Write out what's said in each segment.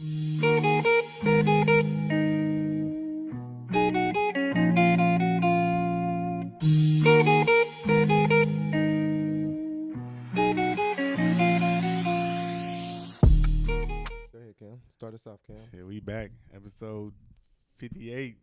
Go ahead, Cam. Start us off, Cam. Shit, we back. Episode 58.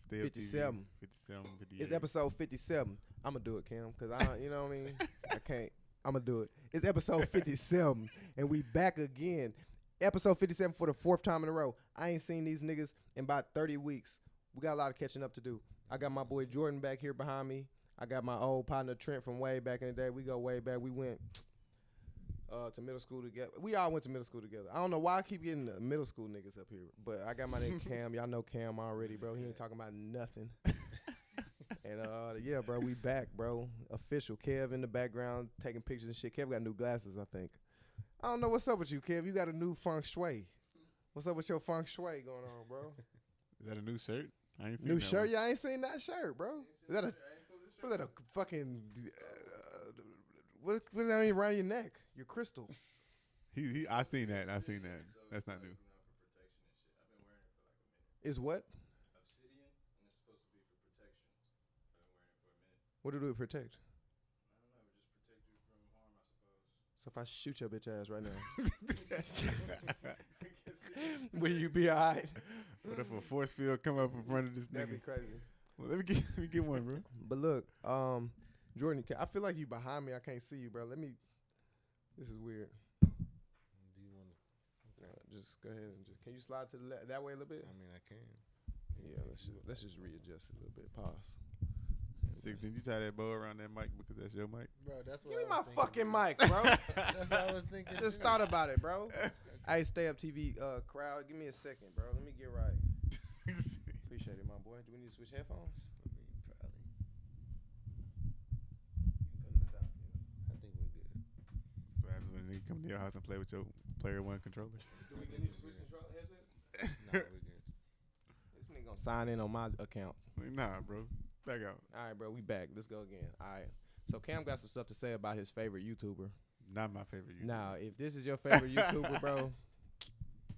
Stay 57. 57, 58. It's episode 57. I'm going to do it, Cam, because you know what I mean? I can't. I'm going to do it. It's episode 57, and we back again. Episode 57 for the fourth time in a row. I ain't seen these niggas in about 30 weeks. We got a lot of catching up to do. I got my boy Jordan back here behind me. I got my old partner Trent from way back in the day. We go way back. We went to middle school together. We all went to middle school together. I don't know why I keep getting the middle school niggas up here, but I got my nigga Cam. Y'all know Cam already, bro. He ain't talking about nothing. And yeah, bro, we back, bro. Official. Kev in the background taking pictures and shit. Kev got new glasses, I think. I don't know what's up with you, Kev. You got a new Feng Shui. What's up with your Feng Shui going on, bro? Is that a new shirt? I ain't seen New that shirt? one. Yeah, I ain't seen that shirt, bro. Is that a fucking what's that around your neck? Your crystal. I seen that. That's not new. Is what? Obsidian, and it's supposed to be for protection. I've been wearing it for a minute. What do it protect? I don't know, it just protect you from harm, I suppose. So if I shoot your bitch ass right now, will you be alright? What if a force field come up in front of this That'd be nigga? crazy. Well, let me get one, bro. But look, Jordan, I feel like you behind me. I can't see you, bro. This is weird. Do you want to? Just go ahead and can you slide to the that way a little bit? I mean, I can. Yeah, let's just readjust it a little bit. Pause. Stixx, didn't you tie that bow around that mic because that's your mic? Bro, that's what Give me I my was thinking, fucking too. mic, bro. That's what I was thinking. Just too. thought about it, bro. Hey, Stay Up TV crowd, give me a second, bro. Let me get right. Appreciate it, my boy. Do we need to switch headphones? I mean, probably. You can cut this out, kid. I think we're good. That's what happens when they come to your house and play with your player one controller. Do we need to switch control headsets? No, we're good. This nigga gonna sign in on my account. Nah, bro. Back out. All right, bro. We back. Let's go again. All right. So Cam got some stuff to say about his favorite YouTuber. Not my favorite YouTuber. Now, if this is your favorite YouTuber, bro,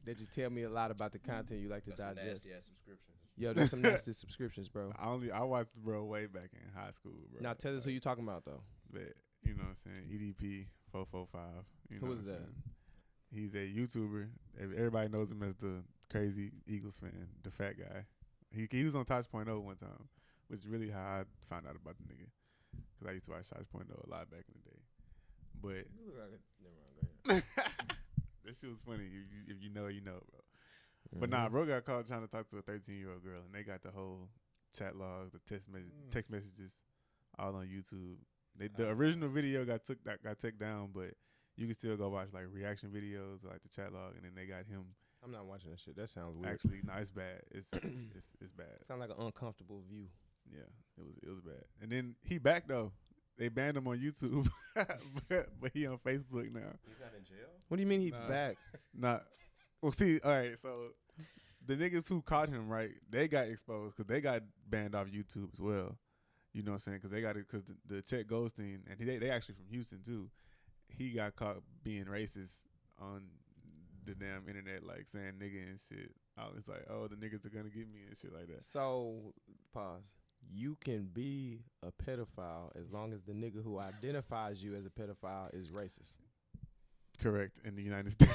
that you tell me a lot about the content you like to That's some digest. nasty ass subscriptions. Yo, there's some nasty subscriptions, bro. I watched the bro way back in high school, bro. Now tell us who you talking about though. But you know what I'm saying? EDP 445. You know Who is what I'm that? saying? He's a YouTuber. Everybody knows him as the crazy Eagles fan, the fat guy. He was on Touch.0 one time, which is really how I found out about the nigga. Because I used to watch Touch.0 a lot back in the day. But You look like never mind, go ahead. that shit was funny. If you know, you know, bro. But nah, bro got caught trying to talk to a 13-year-old girl, and they got the whole chat logs, the text messages, all on YouTube. The original video got took down, but you can still go watch like reaction videos, like the chat log, and then they got him. I'm not watching that shit. That sounds weird. Actually, no, it's bad. It's bad. Sound like an uncomfortable view. Yeah, it was bad. And then he back though. They banned him on YouTube, but he on Facebook now. He's not in jail? What do you mean he Nah. back? Nah. Well, see, all right. So the niggas who caught him, right? They got exposed because they got banned off YouTube as well. You know what I'm saying? Because they got it because the Chet Goldstein, and they actually from Houston too. He got caught being racist on the damn internet, like saying nigga and shit. It's like, oh, the niggas are gonna get me and shit like that. So, pause. You can be a pedophile as long as the nigga who identifies you as a pedophile is racist. Correct, in the United States.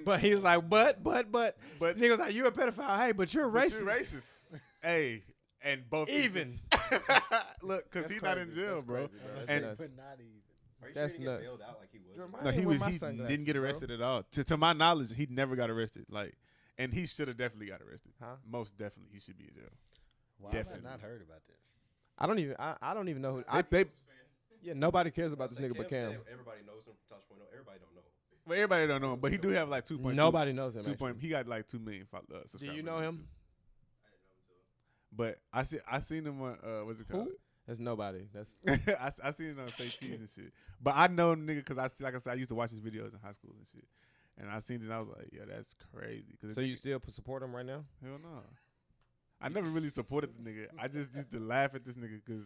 But he was like, but nigga was like, you a pedophile, hey, but you're But racist. you're racist. Hey, and both Even. Look, because That's he's not in crazy. jail, That's bro. crazy, bro. That's And- That's but nuts. not even. Are you That's sure he didn't nuts. get bailed out like he was? Jeremiah No, he ain't was. with my He sunglasses, didn't get bro. arrested at all. To my knowledge, he never got arrested. Like, and he should have definitely got arrested. Huh? Most definitely, he should be in jail. Why Definitely. have I not heard about this? I don't even know who. They Yeah, nobody cares about this nigga but Cam. Said everybody knows him from Touch.0. Everybody don't know him. Well, everybody don't know him, but he do have like 2.2. Nobody knows him. 2 actually. He got like 2 million subscribers. Do you know him? I didn't know him until. But I seen him on what's it called? Who? That's nobody. That's I seen it on Say Cheese and shit. But I know him, nigga, because like I said, I used to watch his videos in high school and shit. And I seen it and I was like, yeah, that's crazy. so you still support him right now? Hell no. I never really supported the nigga. I just used to laugh at this nigga because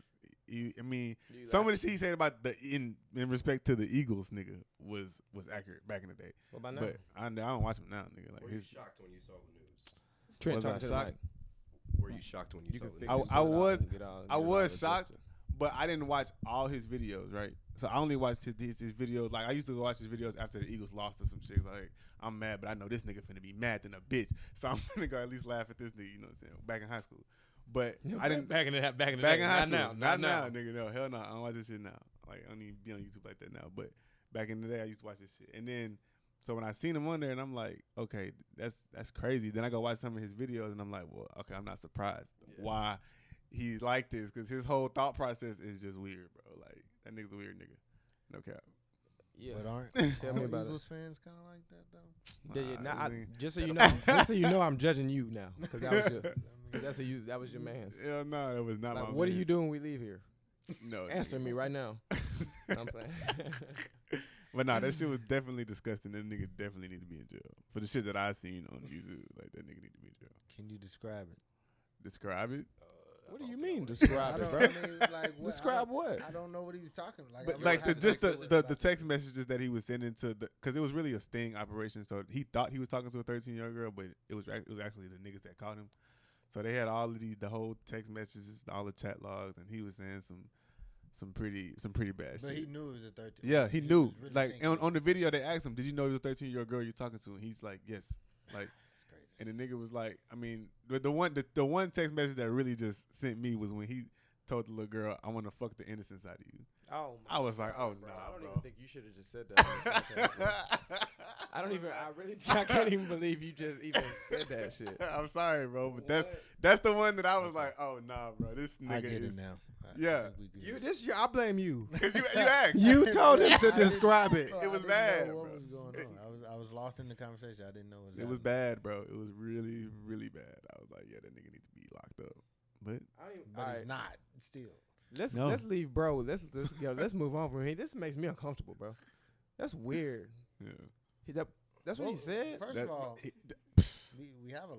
I mean, You some like- of the shit he said about in respect to the Eagles, nigga, was accurate back in the day. What about now? But I don't watch him now, nigga. Like Were you his, shocked when you saw the news? Trent was talking I to the shocked? mic. Were you shocked when you, You saw can the fix news? it, I sort it out, was- and get all- I get it all was shocked. adjusted. but I didn't watch all his videos, right? So I only watched his videos. Like I used to go watch his videos after the Eagles lost or some shit. Like I'm mad, but I know this nigga finna be mad than a bitch. So I'm finna go at least laugh at this nigga. You know what I'm saying? Back in high school, but I didn't. back in the Back in day. high Not school, now. not now, nigga. No, hell no. I don't watch this shit now. Like I don't even be on YouTube like that now. But back in the day, I used to watch this shit. And then, so when I seen him on there, and I'm like, okay, that's crazy. Then I go watch some of his videos, and I'm like, well, okay, I'm not surprised why he like this, because his whole thought process is just weird, bro. Like that nigga's a weird nigga. No cap. Yeah. But aren't Tell me all about it. Eagles fans kind of like that though? Yeah, Nah, now, I mean- just so you know, I'm judging you now because that was your, that was your man's. Hell no, that was not Like, my. what do you mans. do when we leave here? No, Answer nigga. me right now. No, I'm playing. But nah, that shit was definitely disgusting. That nigga definitely need to be in jail for the shit that I seen on YouTube. Like that nigga need to be in jail. Can you describe it? Describe it. What do you mean? Describe I it, don't, bro. I mean, like, what, Describe what? I don't know what he's talking like. But I really like have to just text the it. text messages that he was sending to the, because it was really a sting operation. So he thought he was talking to a 13-year-old girl, but it was actually the niggas that caught him. So they had all of the whole text messages, all the chat logs, and he was saying some pretty bad But shit. he knew it was a 13. Yeah, he knew. was really Like thinking. on the video, they asked him, "Did you know it was a 13-year-old girl you're talking to?" And he's like, "Yes." Like, That's crazy. and the nigga was like, I mean, the one text message that really just sent me was when he told the little girl, "I want to fuck the innocence out of you." Oh, I was like, "Oh bro, nah, I don't bro." even think you should have just said that. I can't even believe you just even said that shit. I'm sorry, bro, but What? that's the one that I was like, "Oh nah, bro, this I nigga get is." it now. Yeah. think we You good. just, I blame you. Cause you asked. You told him to I didn't- describe it. I It was didn't bad, know what bro. was going on. I was lost in the conversation. I didn't know what was It was happening. bad, bro. It was really, really bad. I was like, yeah, that nigga need to be locked up. But But it's not still. No. Let's leave, bro. Let's move on from here. This makes me uncomfortable, bro. That's weird. yeah, That's what he said. First That- of all, he- we have a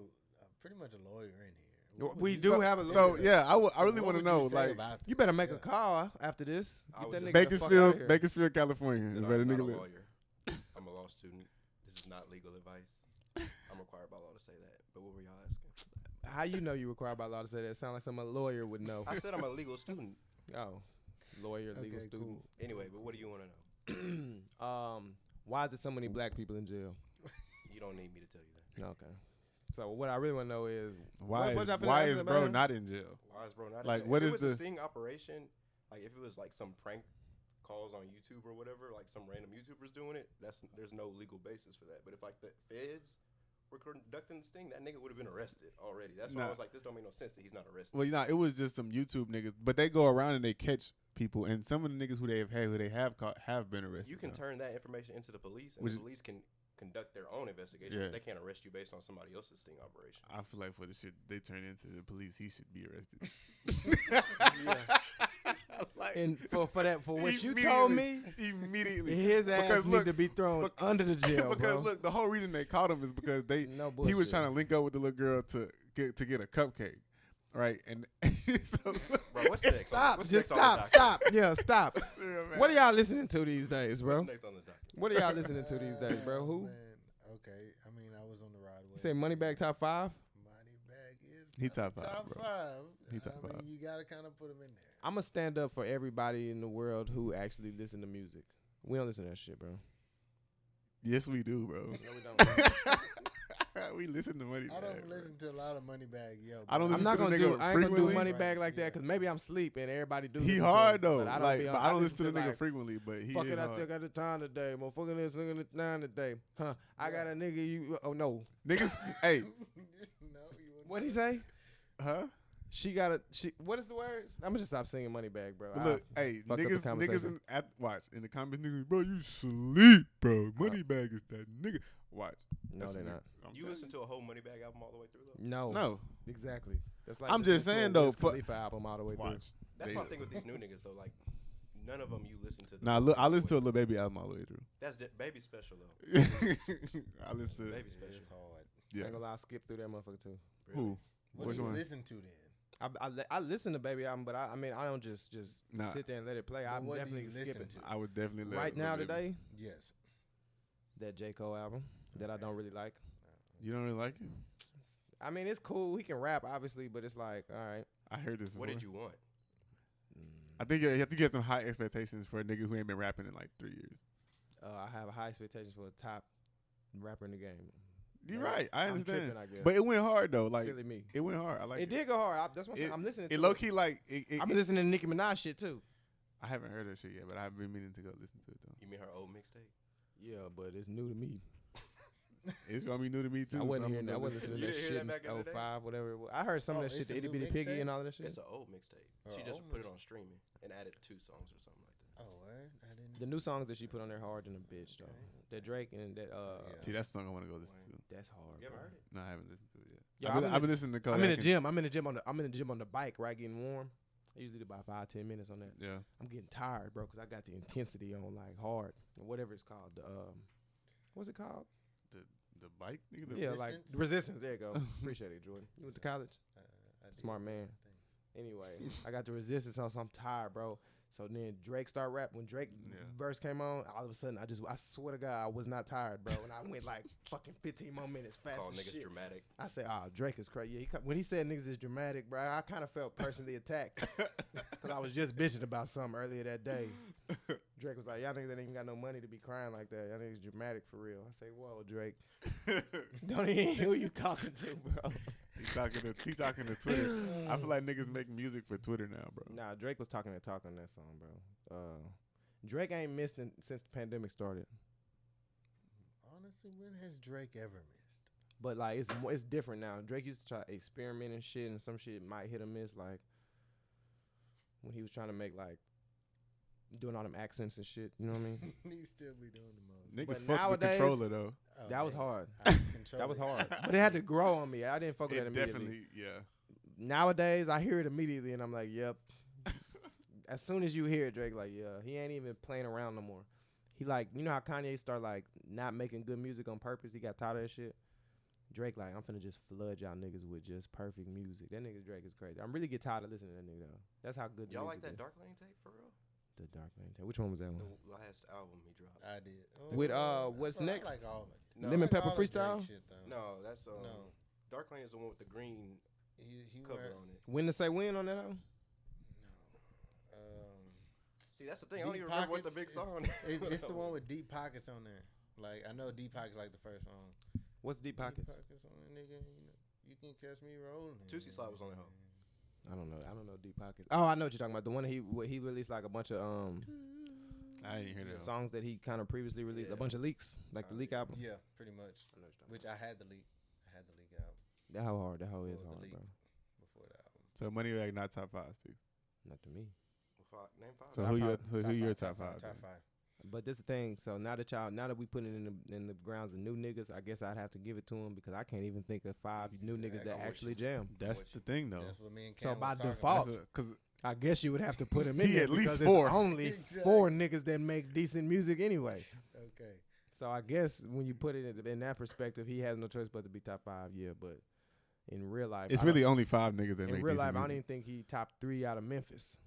pretty much a lawyer in here. What would We you do say- have a so lawyer. yeah, I really what want to would know, you say like, about You better this? make a call after this. I Get was that just- nigga the fuck outta here. Bakersfield, California is That where the I'm not nigga a live. lawyer. I'm a law student. This is not legal advice. I'm required by law to say that. But what were y'all asking? How you know you required by law to say that? It sound like some lawyer would know. I said I'm a legal student. Oh, lawyer, legal Okay, student. Anyway, but what do you want to know? Why is there so many black people in jail? You don't need me to tell you that. Okay. So what I really want to know is Why what y'all finna why ask is about bro him? not in jail? Why is bro not Like, in what if is it was the- a sting operation? Like if it was like some prank calls on YouTube or whatever, like some random YouTubers doing it, there's no legal basis for that. But if like the feds were conducting the sting, that nigga would have been arrested already. That's why I Nah. was like, this don't make no sense that he's not arrested. Well, it was just some YouTube niggas, but they go around and they catch people, and some of the niggas who they have caught have been arrested. You can now. turn that information into the police, and Which the is- police can conduct their own investigation. Yeah. They can't arrest you based on somebody else's sting operation. I feel like for the shit they turn into the police, he should be arrested. Like, and for what you told me, immediately, his ass Because need look, to be thrown bec- under the jail, because bro. look, the whole reason they caught him is because No he was bullshit. trying to link up with the little girl to get a cupcake, right? And so, Bro, what's next? Stop. What's Just next on the stop. docket? Stop. Yeah, stop. What are y'all listening to these days, bro? What's next on the docket? What are y'all listening to these days, bro? Who? Man, okay. I mean, I was on the ride. You say Moneybag top 5? Moneybag is He probably top five, Top bro. five. He top I five. mean, you gotta kind of put him in there. I'm gonna stand up for everybody in the world who actually listen to music. We don't listen to that shit, bro. Yes, we do, bro. No, we don't. We listen to Money. I don't listen to a lot of Moneybag. Yo, I don't bro. I'm listen not to the gonna nigga do. I ain't gonna do frequently. Moneybag like that Yeah. because maybe I'm sleep and everybody do. He listen to hard him, though. but I don't Like, be on- but I don't listen to the nigga like, frequently. But he fuck is it, I hard. still got the time today. Motherfucking this, looking at the time today. Huh? I got a nigga. You? Oh no. Niggas, hey, no, you wouldn't What'd he say say? huh? She got a. She. What is the words? I'm gonna just stop singing Moneybag, bro. But look, hey, fucked up the niggas, conversation. watch in the comments, niggas, bro, you sleep, bro. Moneybag is that nigga. Watch. No, That's they're the not. nigga. I'm You telling listen to a whole Moneybag album all the way through though? No. No, Exactly. That's like I'm listening just to a saying, though, Wiz fuck- Khalifa album all the way watch. That's They- my thing with these new niggas though. Like, none of them you listen to. the Nah, whole look, I thing listen to a with. Lil Baby album all the way through. That's Baby special though. I listen to Baby special. It's hard. through. yeah. Ain't gonna lie, I skip through that motherfucker too. Who? What Which do you one? listen to then? I listen to Baby album, but I mean I don't just Nah. sit there and let it play. But I'm what do definitely you skip listen it. to? I would definitely let Right it now let it- today, Yes. that J Cole album that I don't really like. You don't really like it? I mean it's cool. He can rap obviously, but it's like all right. I heard this before. What did you want? I think you have to get some high expectations for a nigga who ain't been rapping in like 3 years. I have high expectations for a top rapper in the game. You're Yeah, right. I I'm understand. tripping, I guess. But it went hard though. Like Silly me. it went hard. I like It it. did go hard. That's what It- I'm listening to. It low key like it, I'm listening to Nicki Minaj shit too. I haven't heard that shit yet, but I've been meaning to go listen to it though. You mean her old mixtape? Yeah, but it's new to me. It's gonna be new to me too. I so wasn't I'm hearing that. I gonna wasn't listen. listening to that You shit didn't hear that back in in the day? 05, whatever it was. I heard some Oh, of that shit, it's the a itty new bitty piggy mixtape? and all that shit. It's an old mixtape. She Her just old put it mixtape. on streaming and added 2 songs or something like that. Oh, word? I didn't. The new songs that she put on there hard than a bitch though. That Drake and that Yeah. See, that's the song I want to go listen to. that's hard. You ever bro. heard it? No, I haven't listened to it yet. Yo, I've been listening to Kodak. I'm in the gym. I'm in the gym on the bike, right, getting warm. I usually do about 5-10 minutes on that. Yeah. I'm getting tired, bro, because I got the intensity on like hard, or whatever it's called. The what's it called? The bike? Nigga, the Yeah, like Resistance? resistance. There you go. Appreciate it, Jordan. You went to college? I did. Smart man. Thanks. Anyway, I got the resistance on, so I'm tired, bro. So then Drake start rap. When Drake Yeah. verse came on, all of a sudden I swear to God, I was not tired, bro. And I went like fucking 15 more minutes fast Call as niggas shit. dramatic. I said, Drake is crazy. Yeah, when he said niggas is dramatic, bro, I kind of felt personally attacked. Because I was just bitching about something earlier that day. Drake was like, y'all niggas ain't even got no money to be crying like that. Y'all niggas dramatic for real. I say, whoa, Drake. Don't even hear who you talking to, bro. He talking to Twitter. I feel like niggas make music for Twitter now, bro. Nah, Drake was talking that talk on that song, bro. Drake ain't missed since the pandemic started. Honestly, when has Drake ever missed? But like it's different now. Drake used to try to experiment and shit, and some shit might hit or miss. Like when he was trying to make like doing all them accents and shit. You know what I mean? He still be doing the most. Niggas But fucked with nowadays- controller though. Oh, that was man. hard. I can control That was it. hard. But it had to grow on me. I didn't fuck with that It immediately. definitely, yeah. Nowadays, I hear it immediately, and I'm like, yep. As soon as you hear it, Drake, like, yeah, he ain't even playing around no more. He like, you know how Kanye started like not making good music on purpose? He got tired of that shit. Drake like, I'm finna just flood y'all niggas with just perfect music. That nigga Drake is crazy. I'm really get tired of listening to that nigga though. That's how good. Y'all music like that is. Dark Lane tape for real? The Dark Lane tape. Which one was that one? The last album he dropped. I did. With, Oh, what's I next? like all of it. No, Lemon I like Pepper all of Drake Freestyle? shit, though. No, that's No. Dark Lane is the one with the green He cover wear, on it. When to say when on that album? no. See, that's the thing. I don't Deep even remember what the Pockets big song. It's the one with Deep Pockets on there. Like I know Deep Pockets like the first song. What's Deep Pockets? Deep Pockets on it, nigga. You can catch me rolling. Tootsie Slide was on that hoe. I don't know. I don't know Deep Pockets. Oh, I know what you're talking about. The one he released like a bunch of I didn't hear that. songs that he kind of previously released. A bunch of leaks, like the leak album. Yeah, pretty much. I know what you're talking Which I had the leak. I had the leak out about. That hoe hard. That hoe is Well, the hard, leak. bro. before the album. So Moneybag not top 5, Stixx. Not to me. Name 5. So who your top 5? Top five. But this the thing. So now that we put it in the grounds of new niggas, I guess I'd have to give it to him because I can't even think of 5 new niggas that I'm with actually you. jam. That's the thing though. That's what me and So Cam by was talking default, about. Because I guess you would have to put him in He there at least because 4. there's only Exactly. 4 niggas that make decent music anyway. Okay. So I guess when you put it in that perspective, he has no choice but to be top 5. Yeah, but in real life, it's I really don't- only 5 niggas that in make real decent life. I don't music. even think he top 3 out of Memphis.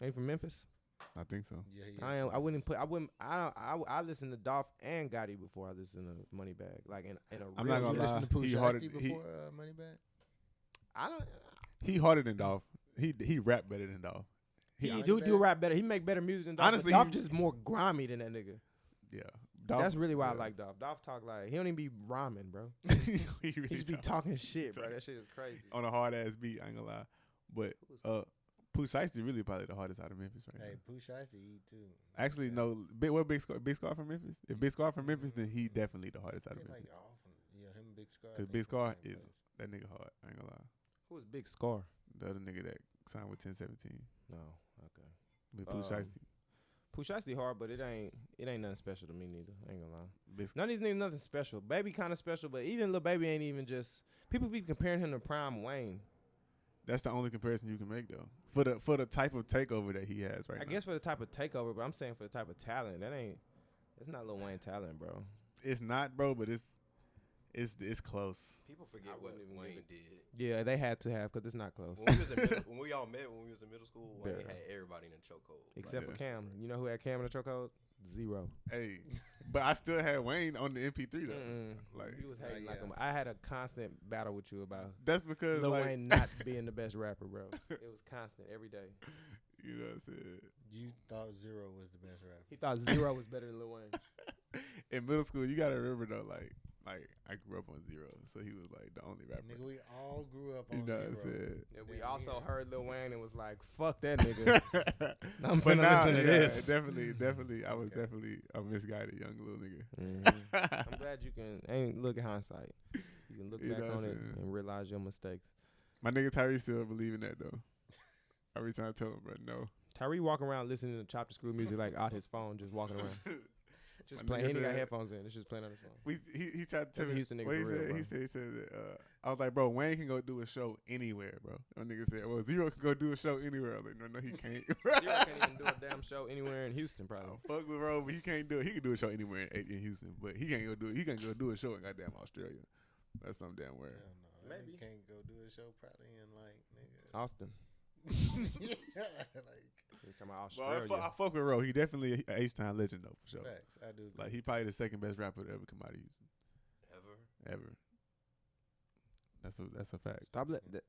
Ain't from Memphis? I think so. Yeah, he I is am. from I wouldn't Memphis. put. I wouldn't. I listen to Dolph and Gotti before I listen to Moneybag. Like in a I'm real. not gonna You lie. listen to Pooh He Shiesty harder. before Moneybag? I don't. He harder than Dolph. He rap better than Dolph. He Yeah, do Moneybag- rap better. He make better music than Dolph. Honestly, Dolph he- just more grimy than that nigga. Yeah. Dolph, That's really why I yeah. like Dolph. Dolph talk like he don't even be rhyming, bro. he really He just be talk talking shit, bro. That shit is crazy. on a hard ass beat. I ain't gonna lie. But Pooh Shiesty really probably the hardest out of Memphis right Hey, now. Pooh Shiesty eat too. Actually, no. What Big Scar from Memphis? If Big Scar from Memphis, then he definitely the hardest out of They Memphis. like all from him and Big Scar. I Cause think Big from the Scar same is place. that nigga hard. I ain't gonna lie. Who was Big Scar? The other nigga that signed with 1017 No, okay. with Pooh Um, Shiesty. Pooh Shiesty hard, but it ain't nothing special to me neither. I ain't gonna lie. Big None of these niggas nothing special. Baby kind of special, but even Lil Baby ain't even just. People be comparing him to Prime Wayne. That's the only comparison you can make though. For the type of takeover that he has right I now. guess for the type of takeover, but I'm saying for the type of talent, it's not Lil Wayne talent, bro. It's not, bro, but it's It's close. People forget I what wouldn't even Wayne give did. Yeah, they had to have because it's not close. When we all met when we was in middle school, Wayne Yeah. had everybody in a chokehold. Except Yeah. for Cam. You know who had Cam in the chokehold? Zero. Hey, but I still had Wayne on the MP3 though. Like you was hating yeah. like him. I had a constant battle with you about that's because Lil like Wayne not being the best rapper, bro. It was constant every day. you know what I'm saying. You thought Zero was the best rapper. He thought Zero was better than Lil Wayne. In middle school, you gotta remember though, like I grew up on Zero, so he was like the only rapper. Nigga, we all grew up on You know what I'm Zero. saying? Yeah, we Damn also near. heard Lil Wayne and was like, "Fuck that nigga." I'm But finna now, listen to yeah, this. definitely, I was Okay. definitely a misguided young little nigga. I'm glad you can. Ain't look at hindsight. You can look You back know what on I'm it saying? and realize your mistakes. My nigga Tyree still believe in that though. I be trying to tell him, bro, no. Tyree walking around listening to Chop the Screw music like out his phone, just walking around, just My playing. nigga He ain't got said- headphones in. It's just playing on his phone. He tried to tell That's a me Houston nigga what he for real, said. bro. He said that I was like, bro, Wayne can go do a show anywhere, bro. My nigga said, well, Zero can go do a show anywhere. I was like, no, he can't. Zero can't even do a damn show anywhere in Houston, probably. Oh, fuck with bro, but he can't do it. He can do a show anywhere in Houston, but he can't go do it. He can go do a show in goddamn Australia. That's some damn word. Hell no. That Maybe. nigga can't go do a show probably in like nigga. Austin. Yeah, like You talking about Bro, Australia? I fuck with Ro. He definitely a H-Town legend though, for sure. facts. I do. Agree. Like he probably the second best rapper to ever come out of Houston ever. That's a fact. Stop that. Like,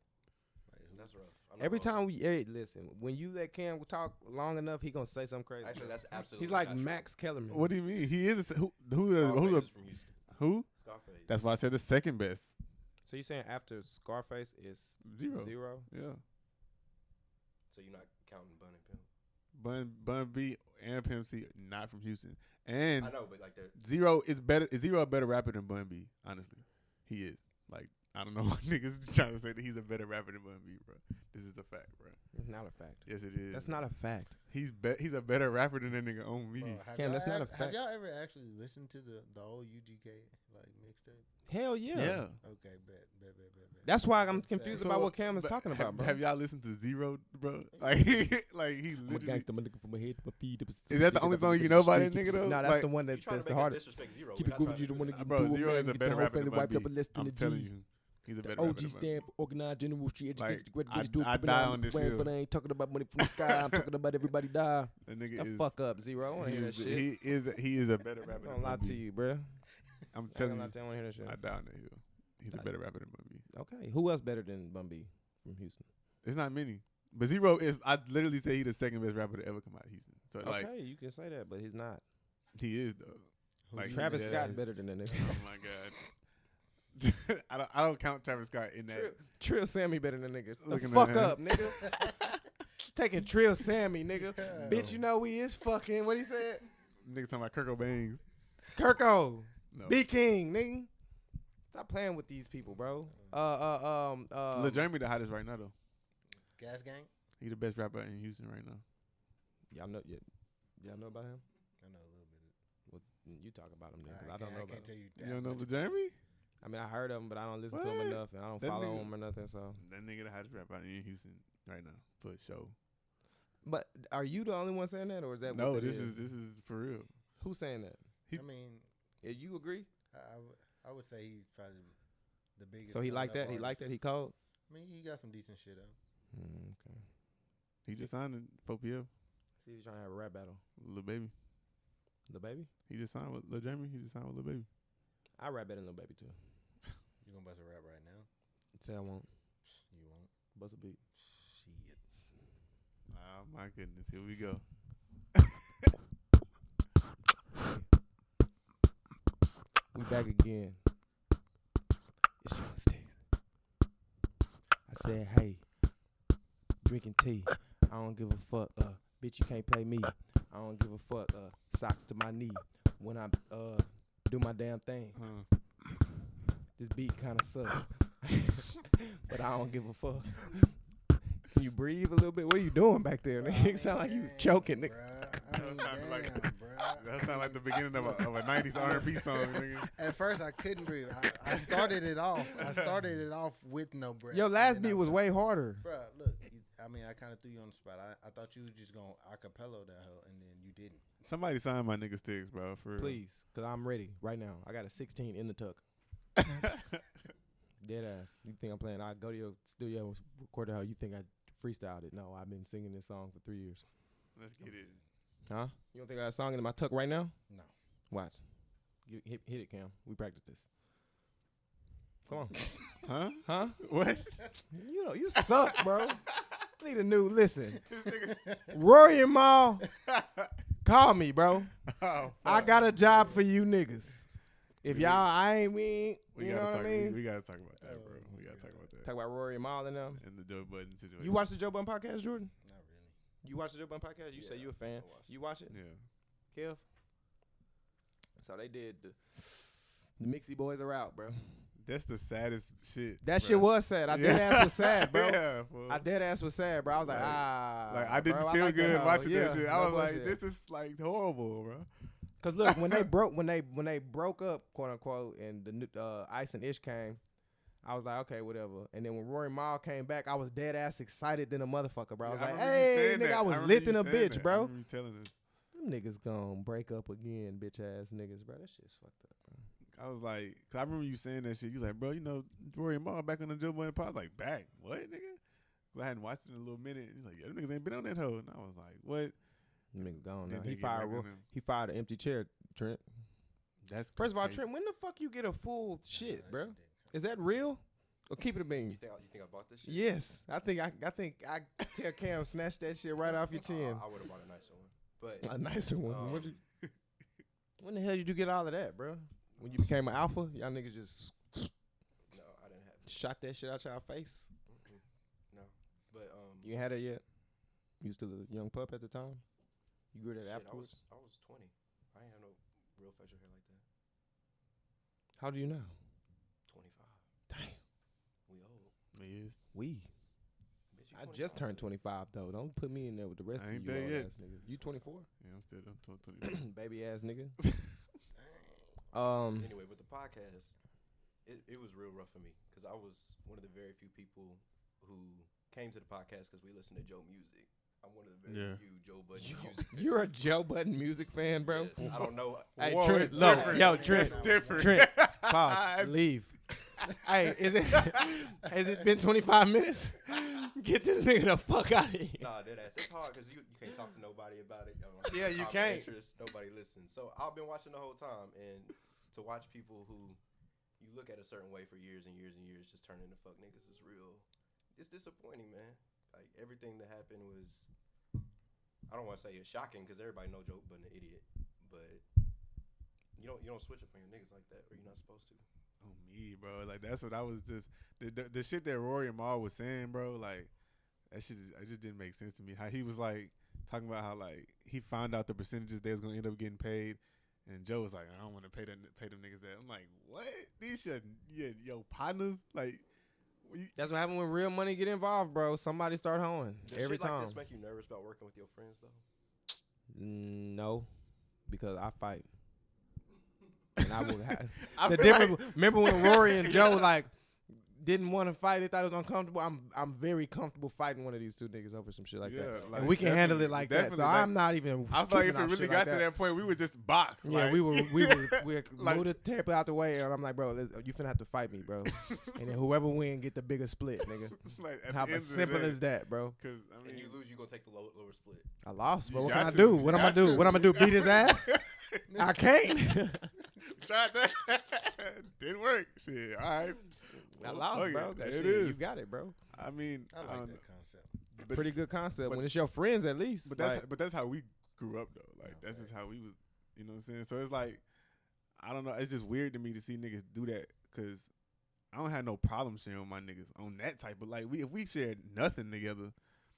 who- That's rough. I'm not Every gonna- time we listen, when you let Cam talk long enough, he gonna say something crazy. Actually, that's absolutely. He's like not true. Max Kellerman. What do you mean? He is Scarface who is from Houston. who? Scarface. That's why I said the second best. So you saying after Scarface is Zero. Zero? Yeah. So you're not counting Bun and Pimp. Bun B and Pimp C not from Houston. And I know, but like they're Zero is better. Is Zero a better rapper than Bun B? Honestly, he is. Like I don't know what niggas trying to say that he's a better rapper than Bun B, bro. This is a fact, bro. It's not a fact. Yes, it is. That's not a fact. He's a better rapper than that nigga on me. Bro, have Cam, y'all that's not a ever- fact. Have y'all ever actually listened to the old UGK like mixtape? Hell yeah. Okay, bet. That's why I'm Let's say- confused So, about what Cam is but talking about, bro. Have y'all listened to Zero, bro? Like he I'm a literally. gangster, my nigga from my head to my feet. Is that the only song you know by that nigga though? No, that's Like, the one you that trying that's to the make us hardest. disrespect Zero. Keep We're it not cool trying with you, to the do one that. that bro, Zero is a better rapper than Bun wiped B. up a less than I'm a G. telling you, he's a better The rapper OG than Bun B. stand for organized general street Like, educated, great I- bitch, do it, I put die it on this brand, hill. but I ain't talking about money from the sky. I'm talking about everybody die. That nigga The is. fuck up, Zero. I want to hear that shit. He is a better I'm rapper gonna than lie Bun B. to you, bro. I'm I telling you, want to hear that shit. I die on that hill. He's a better rapper than Bun B. Okay, who else better than Bun B from Houston? It's not many, but Zero is. I literally say he's the second best rapper to ever come out of Houston. So like Okay, you can say that, but he's not. he is though. Who Like you Travis dead Scott ass- better than that nigga. Oh my god. I don't count Travis Scott in that. Trill Sammy better than nigga. The Looking fuck at him. up, nigga. Taking Trill Sammy, nigga. Bitch, you know we is fucking. What he said? Nigga talking about Kirko Bangs. Kirko, No. B King, nigga. Stop playing with these people, bro. Lil Jeremy the hottest right now though. Gas Gang? He the best rapper in Houston right now. Y'all know about him? I know a little bit. Well, you talk about him then, 'cause I don't know I about can't tell him. you You that don't know much. Lil Jeremy? I mean, I heard of him, but I don't listen to What? him enough, and I don't That follow nigga- him or nothing. So, That nigga the hottest rapper in Houston right now for sure. but are you the only one saying that, or is that No, what this is for real. who's saying that? he- I mean, Yeah, you agree? I would say he's probably the biggest. So he coming like up that? He like that? artist. He cold? I mean, he got some decent shit out. Okay. He just signed in 4PF. See, he's trying to have a rap battle. Lil Baby. The baby? He just signed with Lil Jeremy. He just signed with Lil Baby. I rap better than Lil Baby too. You gonna bust a rap right now? Say I won't. You won't. Bust a beat. Shit. Oh my goodness, here we go. We back again. It's Young Stixx. I said, hey, drinking tea. I don't give a fuck. Bitch, you can't play me. I don't give a fuck. Socks to my knee when I do my damn thing. This beat kind of sucks, but I don't give a fuck. Can you breathe a little bit? What are you doing back there? Bro, I Nigga, mean, you sound like you damn, choking, nigga. bruh. I mean, That sounded like- damn, bruh. That sounds like the beginning of a 90s R&B song, nigga. At first, I couldn't breathe. I started it off. With no breath. Your and last then beat I was way harder. Bruh, look. I mean, I kind of threw you on the spot. I thought you were just going to acapella that hoe, and then you didn't. Somebody sign my nigga Stixx, bro. For real. Please, because I'm ready right now. I got a 16 in the tuck. Dead ass. You think I'm playing? I go to your studio, record it how you think I freestyled it. No, I've been singing this song for 3 years. Let's get it. Huh? You don't think I got a song in my tuck right now? No. Watch. Hit it, Cam. We practice this. Come on. Huh? Huh? What? You suck, bro. I need a new listen. Rory and Maul, call me, bro. Oh, I got a job for you niggas. If We y'all, need- I ain't mean, We you gotta know what talk. I mean? We gotta talk about that, bro. We gotta talk about that. Talk about Rory and Maul and them. And the Joe Budden situation. You watch the Joe Budden podcast, Jordan? Not really. You watch the Joe Budden podcast? You say Yeah, you a fan. I watched You watch it, Yeah. Kev? So they did the Mixie Boys are out, bro. That's the saddest shit. That bro. shit was sad. I dead ass was sad, bro. Yeah, fool. I dead ass was sad, bro. I was like, Like I didn't bro, feel like that good hoe. watching Yeah, that shit. no I was like, bullshit. this is like horrible, bro. Cause look, when they broke up, quote unquote, and the Ice and Ish came, I was like, okay, whatever. And then when Rory Maul came back, I was dead ass excited than a motherfucker, bro. I was Yeah, like, remember you hey, saying nigga, that. I was remember lifting you a saying bitch, that. I bro. remember you telling us. Them niggas gonna break up again, bitch ass niggas, bro. That shit's fucked up, bro. I was like, cause I remember you saying that shit. You was like, bro, Rory and Maul back on the Joe Budden pod. I was like, back? What, nigga? 'Cause I hadn't watched it in a little minute. He's like, yeah, them niggas ain't been on that hoe. And I was like, what? Them niggas gone Then now. they He get back fired. on him. He fired an empty chair, Trent. That's First of all, crazy. Trent, when the fuck you get a full shit, That bro? shit didn't Is that real? Or keep it a You bean? think I bought this shit? Yes, I think I tell Cam snatch that shit right off your chin. I would have bought a nicer one, but A nicer one. Um, When the hell did you get all of that, bro? When you became an alpha, y'all niggas just no, I didn't have it. shot that shit out y'all face. Mm-mm. No, but You ain't had it yet. You still a young pup at the time. You grew that shit, afterwards. I was 20. I ain't have no real facial hair like that. How do you know? 25. Damn, We old. He is. we. Bitch, you I just 25 turned too. 25 though. Don't put me in there with the rest I of ain't you there old yet. ass niggas. You 24, Yeah, I'm still 20. baby ass nigga. Anyway, with the podcast, it was real rough for me because I was one of the very few people who came to the podcast because we listened to Joe music. I'm one of the very Yeah. few Joe Budden music fans. You're a Joe Budden music fan, bro. Yes, I don't know. Hey, Whoa, Trent, it's look, different. yo, It's Trent, different. Trent, pause, leave. Hey, has it been 25 minutes? Get this nigga the fuck out of here. Nah, dead ass. It's hard because you can't talk to nobody about it. Yeah, you Common can't. Interest, nobody listens. So I've been watching the whole time, and to watch people who you look at a certain way for years and years and years just turn into fuck niggas is real. It's disappointing, man. Like everything that happened was, I don't want to say it's shocking because everybody know Joe Budden an idiot, but you don't switch up on your niggas like that, or you're not supposed to. Oh me, bro. Like that's what I was just the shit that Rory and Maul was saying, bro. Like that shit, it just didn't make sense to me. How he was like talking about how like he found out the percentages they was gonna end up getting paid, and Joe was like, I don't want to pay them niggas that. I'm like, what? These your partners like. That's what happened when real money get involved, bro. Somebody start hoeing Does every shit like time. this make you nervous about working with your friends though? No, because I fight. And I would have. I The feel difference. Remember when Rory and Joe like didn't want to fight? They thought it was uncomfortable. I'm very comfortable fighting one of these two niggas over some shit like that. Yeah, like, And we can handle it definitely- like that. So definitely, like, I'm not even. I feel like if tripping it off really shit got like to that. that point, we would just box. Yeah, like, we were Like- move the tape out the way, and I'm like, bro, you finna have to fight me, bro. And then whoever win get the bigger split, nigga. like at How the end as of simple the day, as that, bro. Cause I And mean, you lose, you gonna take the lower split. I lost, bro. You What can got I to. do? You What I'm gonna got do? to. What I'm gonna do? Beat his ass? I can't. tried that. Didn't work. Shit. All right. I Well, lost, fuck bro. it. That It shit, is. you got it, bro. I mean, I like don't that know. concept. But, Pretty good concept. but- When it's your friends, at least. but that's how we grew up though. Like Yeah, that's just facts. how we was. You know what I'm saying? So it's like, I don't know. It's just weird to me to see niggas do that because I don't have no problem sharing with my niggas on that type. But like if we shared nothing together,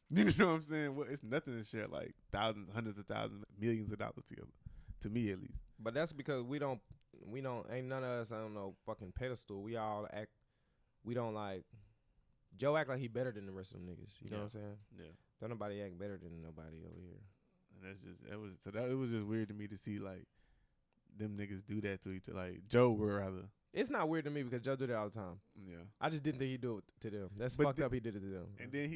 you know what I'm saying? Well, it's nothing to share like thousands, hundreds of thousands, millions of dollars together. To me at least. But that's because we don't, ain't none of us on no fucking pedestal. We all act, we don't like, Joe act like he better than the rest of them niggas. You know what I'm saying? Yeah. Don't nobody act better than nobody over here. And that's just it was just weird to me to see like them niggas do that to each other. Like Joe would rather. It's not weird to me because Joe do that all the time. Yeah. I just didn't think he'd do it to them. That's But fucked the- up he did it to them. And then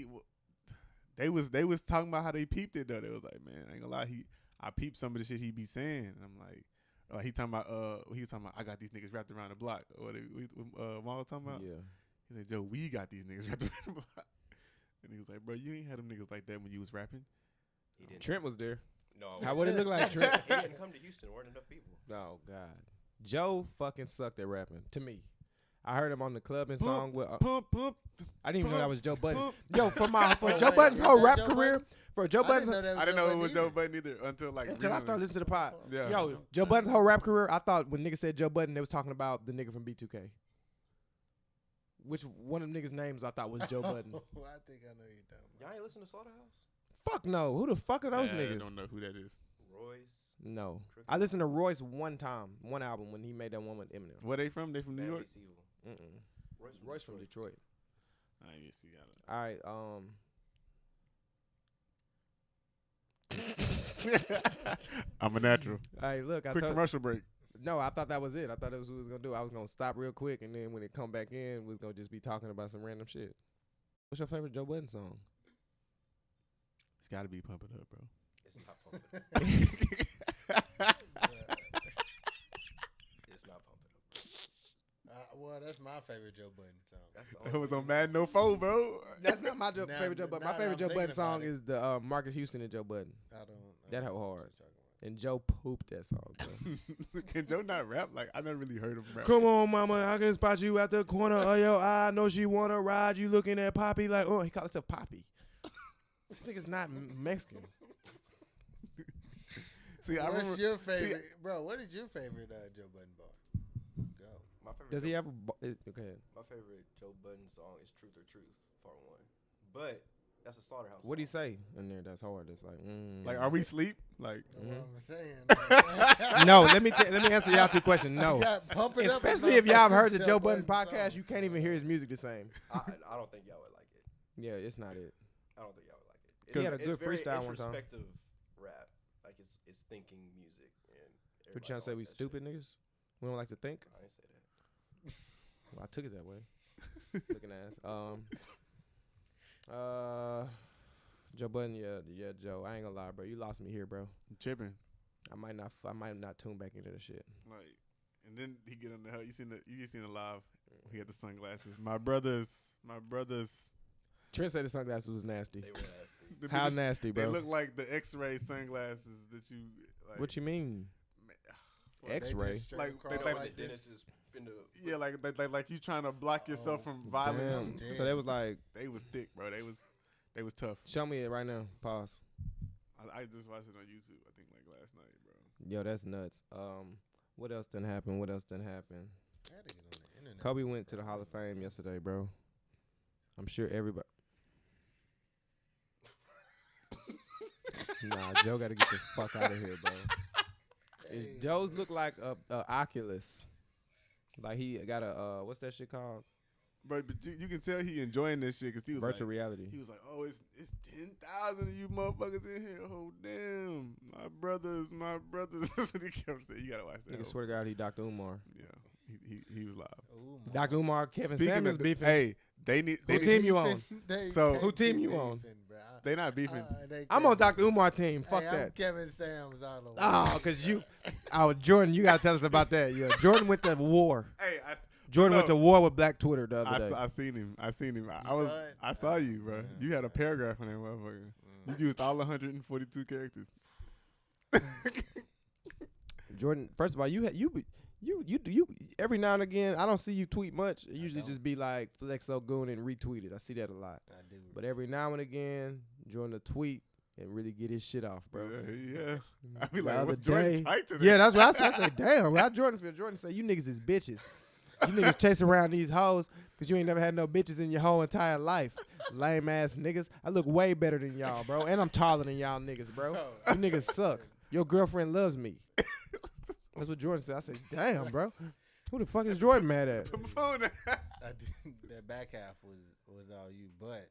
they was talking about how they peeped it though. They was like, man, I ain't gonna lie, I peeped some of the shit he be saying. And I'm like, He was talking about I got these niggas wrapped around the block. What Maul was talking about? Yeah. He said, Joe, we got these niggas wrapped around the block. And he was like, bro, you ain't had them niggas like that when you was rapping. He didn't. Trent was there. No. How would it look like, Trent? He didn't come to Houston. There weren't enough people. Oh God, Joe fucking sucked at rapping. To me, I heard him on the clubbing song with. Pump. I didn't even know that was Joe Budden. pump. Yo, for Oh, Joe wait, Budden's is whole that rap Joe career, Budden? for Joe Budden's I didn't know it was Joe Joe Budden either until until I recently. started listening to the pod. Yeah. Yo, Joe Budden's whole rap career, I thought when niggas said Joe Budden, they was talking about the nigga from B2K. Which one of them niggas' names I thought was Joe Budden? I think I know you're talking Y'all ain't listen to Slaughterhouse? Fuck no. Who the fuck are those I niggas? don't know who that is. Royce. No. Crooked. I listened to Royce one album when he made that one with Eminem. Where they from? They from New York? Family's Evil. Royce from Detroit. I ain't see All right. I'm a natural. All right. Look, Quick commercial break. No, I thought that was it. I thought that was what we was gonna do. I was gonna stop real quick, and then when it come back in, we was gonna just be talking about some random shit. What's your favorite Joe Budden song? It's got to be Pump It Up, bro. It's not Pump It Up. It's not Pump It Up. Well, that's my favorite Joe Budden song. That's the It only was one. on Mad No Foe, bro. That's not my Now- favorite Joe Budden. now My favorite that Joe I'm Budden thinking song about it. is the Marcus Houston and Joe Budden. I don't. That I hoe don't know what hard. you're talking about. And Joe pooped that song, bro. Can Joe not rap? Like, I never really heard him rap. Come on, mama, I can spot you at the corner of your eye. Know she wanna ride. You looking at Poppy like, oh, he called himself Poppy. This nigga's not Mexican. See, I What's remember. your favorite, bro? What is your favorite Joe Budden bar? Go. My favorite Does he Joe- have okay? My favorite Joe Budden song is "Truth or Truth" Part 1, but that's a Slaughterhouse. What do you song. say in there? That's hard. It's like, Like, are we sleep? Like, That's what I'm saying. no. Let me answer y'all two questions. No, You got Pump It Up is especially my if y'all have heard favorite the Joe Budden song. podcast, you can't even hear his music the same. I don't think y'all would like it. Yeah, it's not it. I don't think y'all would like it. He had a It's good very freestyle one time. introspective rap, like it's thinking music. And What you trying to say? We stupid niggas? We don't like to think. I didn't say that. Well, I took it that way. Looking ass. Joe Budden, yeah, Joe. I ain't gonna lie, bro. You lost me here, bro. tripping. I might not tune back into the shit. Like, and then he get on the hell. You seen the live. He had the sunglasses. My brothers. Trent said the sunglasses was nasty. They were nasty. the How bitches- nasty, They bro? look like the X-ray sunglasses that you. Like, What you mean? Well, They X-ray? just straight Like, across they- You know, like when like the this. dentist is finna. Yeah, like you trying to block yourself from violence. Damn. So they was like, They was thick, bro. They was tough. show me it right now. Pause. I just watched it on YouTube. I think like last night, bro. Yo, that's nuts. What else didn't happen? I had to get on the internet. Kobe went to the Hall of Fame yesterday, bro. I'm sure everybody. Nah, Joe got to get the fuck out of here, bro. Hey. Joe's look like a Oculus. Like he got a what's that shit called? But you can tell he enjoying this shit because he was Virtual like, reality. he was like, oh, it's 10,000 of you motherfuckers in here. Oh damn, my brothers. That's what he kept saying. You gotta watch that. Nigga swear to God, he Dr. Umar. Yeah, he was live. Ooh, Dr. Umar, Kevin Speaking Samuels of the- beefing. Hey, they need. Who They team need- you on? So- Who team you on? They not beefing. I'm on Dr. Umar team. Fuck I'm that. Kevin Sam's all over. Oh, cause Jordan, you gotta tell us about that. Yeah, Jordan went to war. Hey, Jordan No. went to war with Black Twitter the other day. I seen him. I You I was. saw it? I saw you, bro. Yeah. You had a paragraph on that motherfucker. You used all 142 characters. Jordan, first of all, you every now and again. I don't see you tweet much. It usually don't. just be like Flexo Goon and retweet it. I see that a lot. I do. But every now and again, Jordan will tweet and really get his shit off, bro. Yeah. I be The like, other what Jordan day- tight today? Yeah, that's what I said. I said, damn, how Jordan feel? Jordan said, you niggas is bitches. You niggas chase around these hoes because you ain't never had no bitches in your whole entire life. Lame ass niggas. I look way better than y'all, bro. And I'm taller than y'all niggas, bro. You niggas suck. Your girlfriend loves me. That's what Jordan said. I said, damn, bro. Who the fuck is Jordan mad at? Put my phone down. I did, that back half was all you, but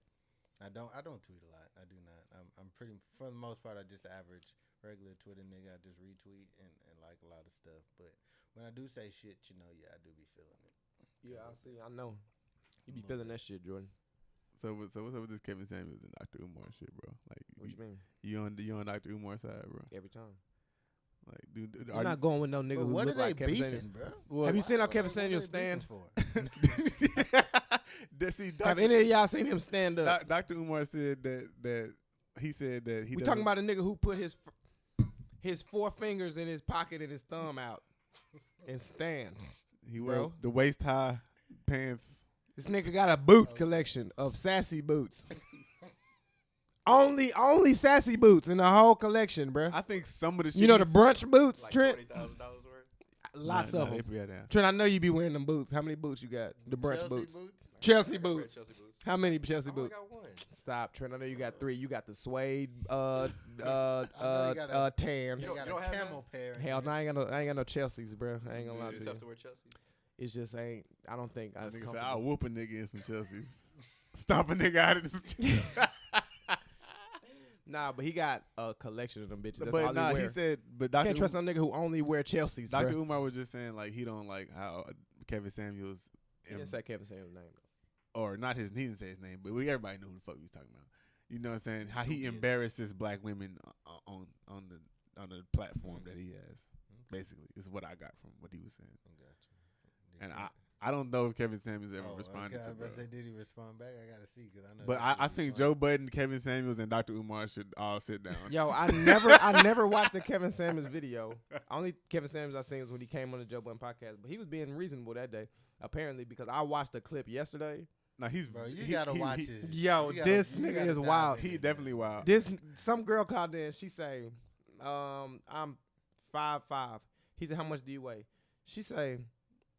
I don't tweet a lot. I do not. I'm pretty, for the most part, I just average regular Twitter nigga. I just retweet and like a lot of stuff. But when I do say shit, yeah, I do be feeling it. Yeah, I see. I know. You be feeling that shit, Jordan. So what's up with this Kevin Samuels and Dr. Umar shit, bro? Like, What you mean? you on Dr. Umar side, bro? Every time. Like, you know what I'm saying? Like, Every time. Like, Like, dude, I'm not going with no nigga But who what look are they like Kevin Samuels. beefing, bro? Have you seen how What Kevin are they Samuels stand? beefing for? Have any of y'all seen him stand up? Dr. Umar said that he said that he. We talking about a nigga who put his 4 fingers in his pocket and his thumb out and stand. he wear bro. the waist high pants. This nigga got a boot collection of sassy boots. Only sassy boots in the whole collection, bro. I think some of the shit You know the he's- brunch boots, Like Trent? $20,000 worth. Lots Nah, of them. yeah, nah. Trent, I know you be wearing them boots. How many boots you got? The brunch Chelsea boots. boots? Chelsea I got red boots. Chelsea boots. How many Chelsea I only boots? got one. Stop, Trent. I know you got 3. You got the suede got tans. You You got don't a have camel pair. in Hell, there. no, I ain't got no Chelseas, bro. I ain't gonna lie Too to tough you. to wear Chelsea. It's just ain't. I don't think I was Nigga said, comfortable. I'll whoop a nigga in some Chelseas. Stomp a nigga out of this. Nah, but he got a collection of them bitches. That's But all nah, he wear. he said, but Can't Dr. trust some nigga who only wear Chelseas, Dr. bro. Umar was just saying like he don't like how Kevin Samuels, He didn't say Kevin Samuels' name. or not his, he didn't say his name, but everybody knew who the fuck he was talking about. You know what I'm saying? How he embarrasses black women on the platform that he has. Basically, is what I got from what he was saying. Gotcha. And I don't know if Kevin Samuels ever Oh, responded okay, to I was about bro. to say, did he respond back? I gotta see because I know. But that I shit think was Joe Budden, Kevin Samuels, and Dr. Umar should all sit down. Yo, I never watched the Kevin Samuels video. Only Kevin Samuels I seen was when he came on the Joe Budden podcast. But he was being reasonable that day, apparently, because I watched the clip yesterday. Now he's Bro, you gotta watch it. Yo, You this you nigga gotta is dive wild. in He it, definitely man. wild. Some girl called in. She say, I'm 5'5". He said, how much do you weigh? She say,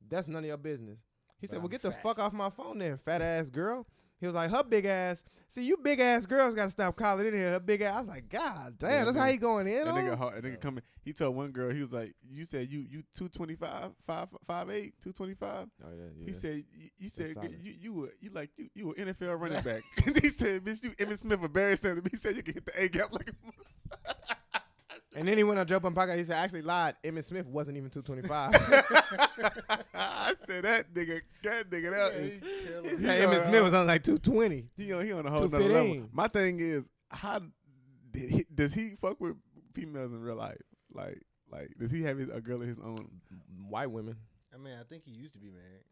that's none of your business. He said, But well, I'm get the fat. fuck off my phone then, fat ass girl. He was like, her big ass. See, you big ass girls got to stop calling in here. Her big ass. I was like, God damn, Yeah, that's nigga- how you going in That on? nigga hard. That nigga coming. He told one girl, he was like, "You said you 225, 5'8", 225." Oh, yeah. He said, "You said solid. you were NFL running back." He said, "Bitch, you Emmitt Smith or Barry Sanders." He said you can hit the A gap like a motherfucker. And then he went on Joe Budden podcast. He said, I actually lied. Emmitt Smith wasn't even 225. I said that nigga, that is. He said Emmitt Smith was on like 220. He on a whole nother level. 215. My thing is, how does he fuck with females in real life? Like does he have a girl of his own? White women. I mean, I think he used to be married.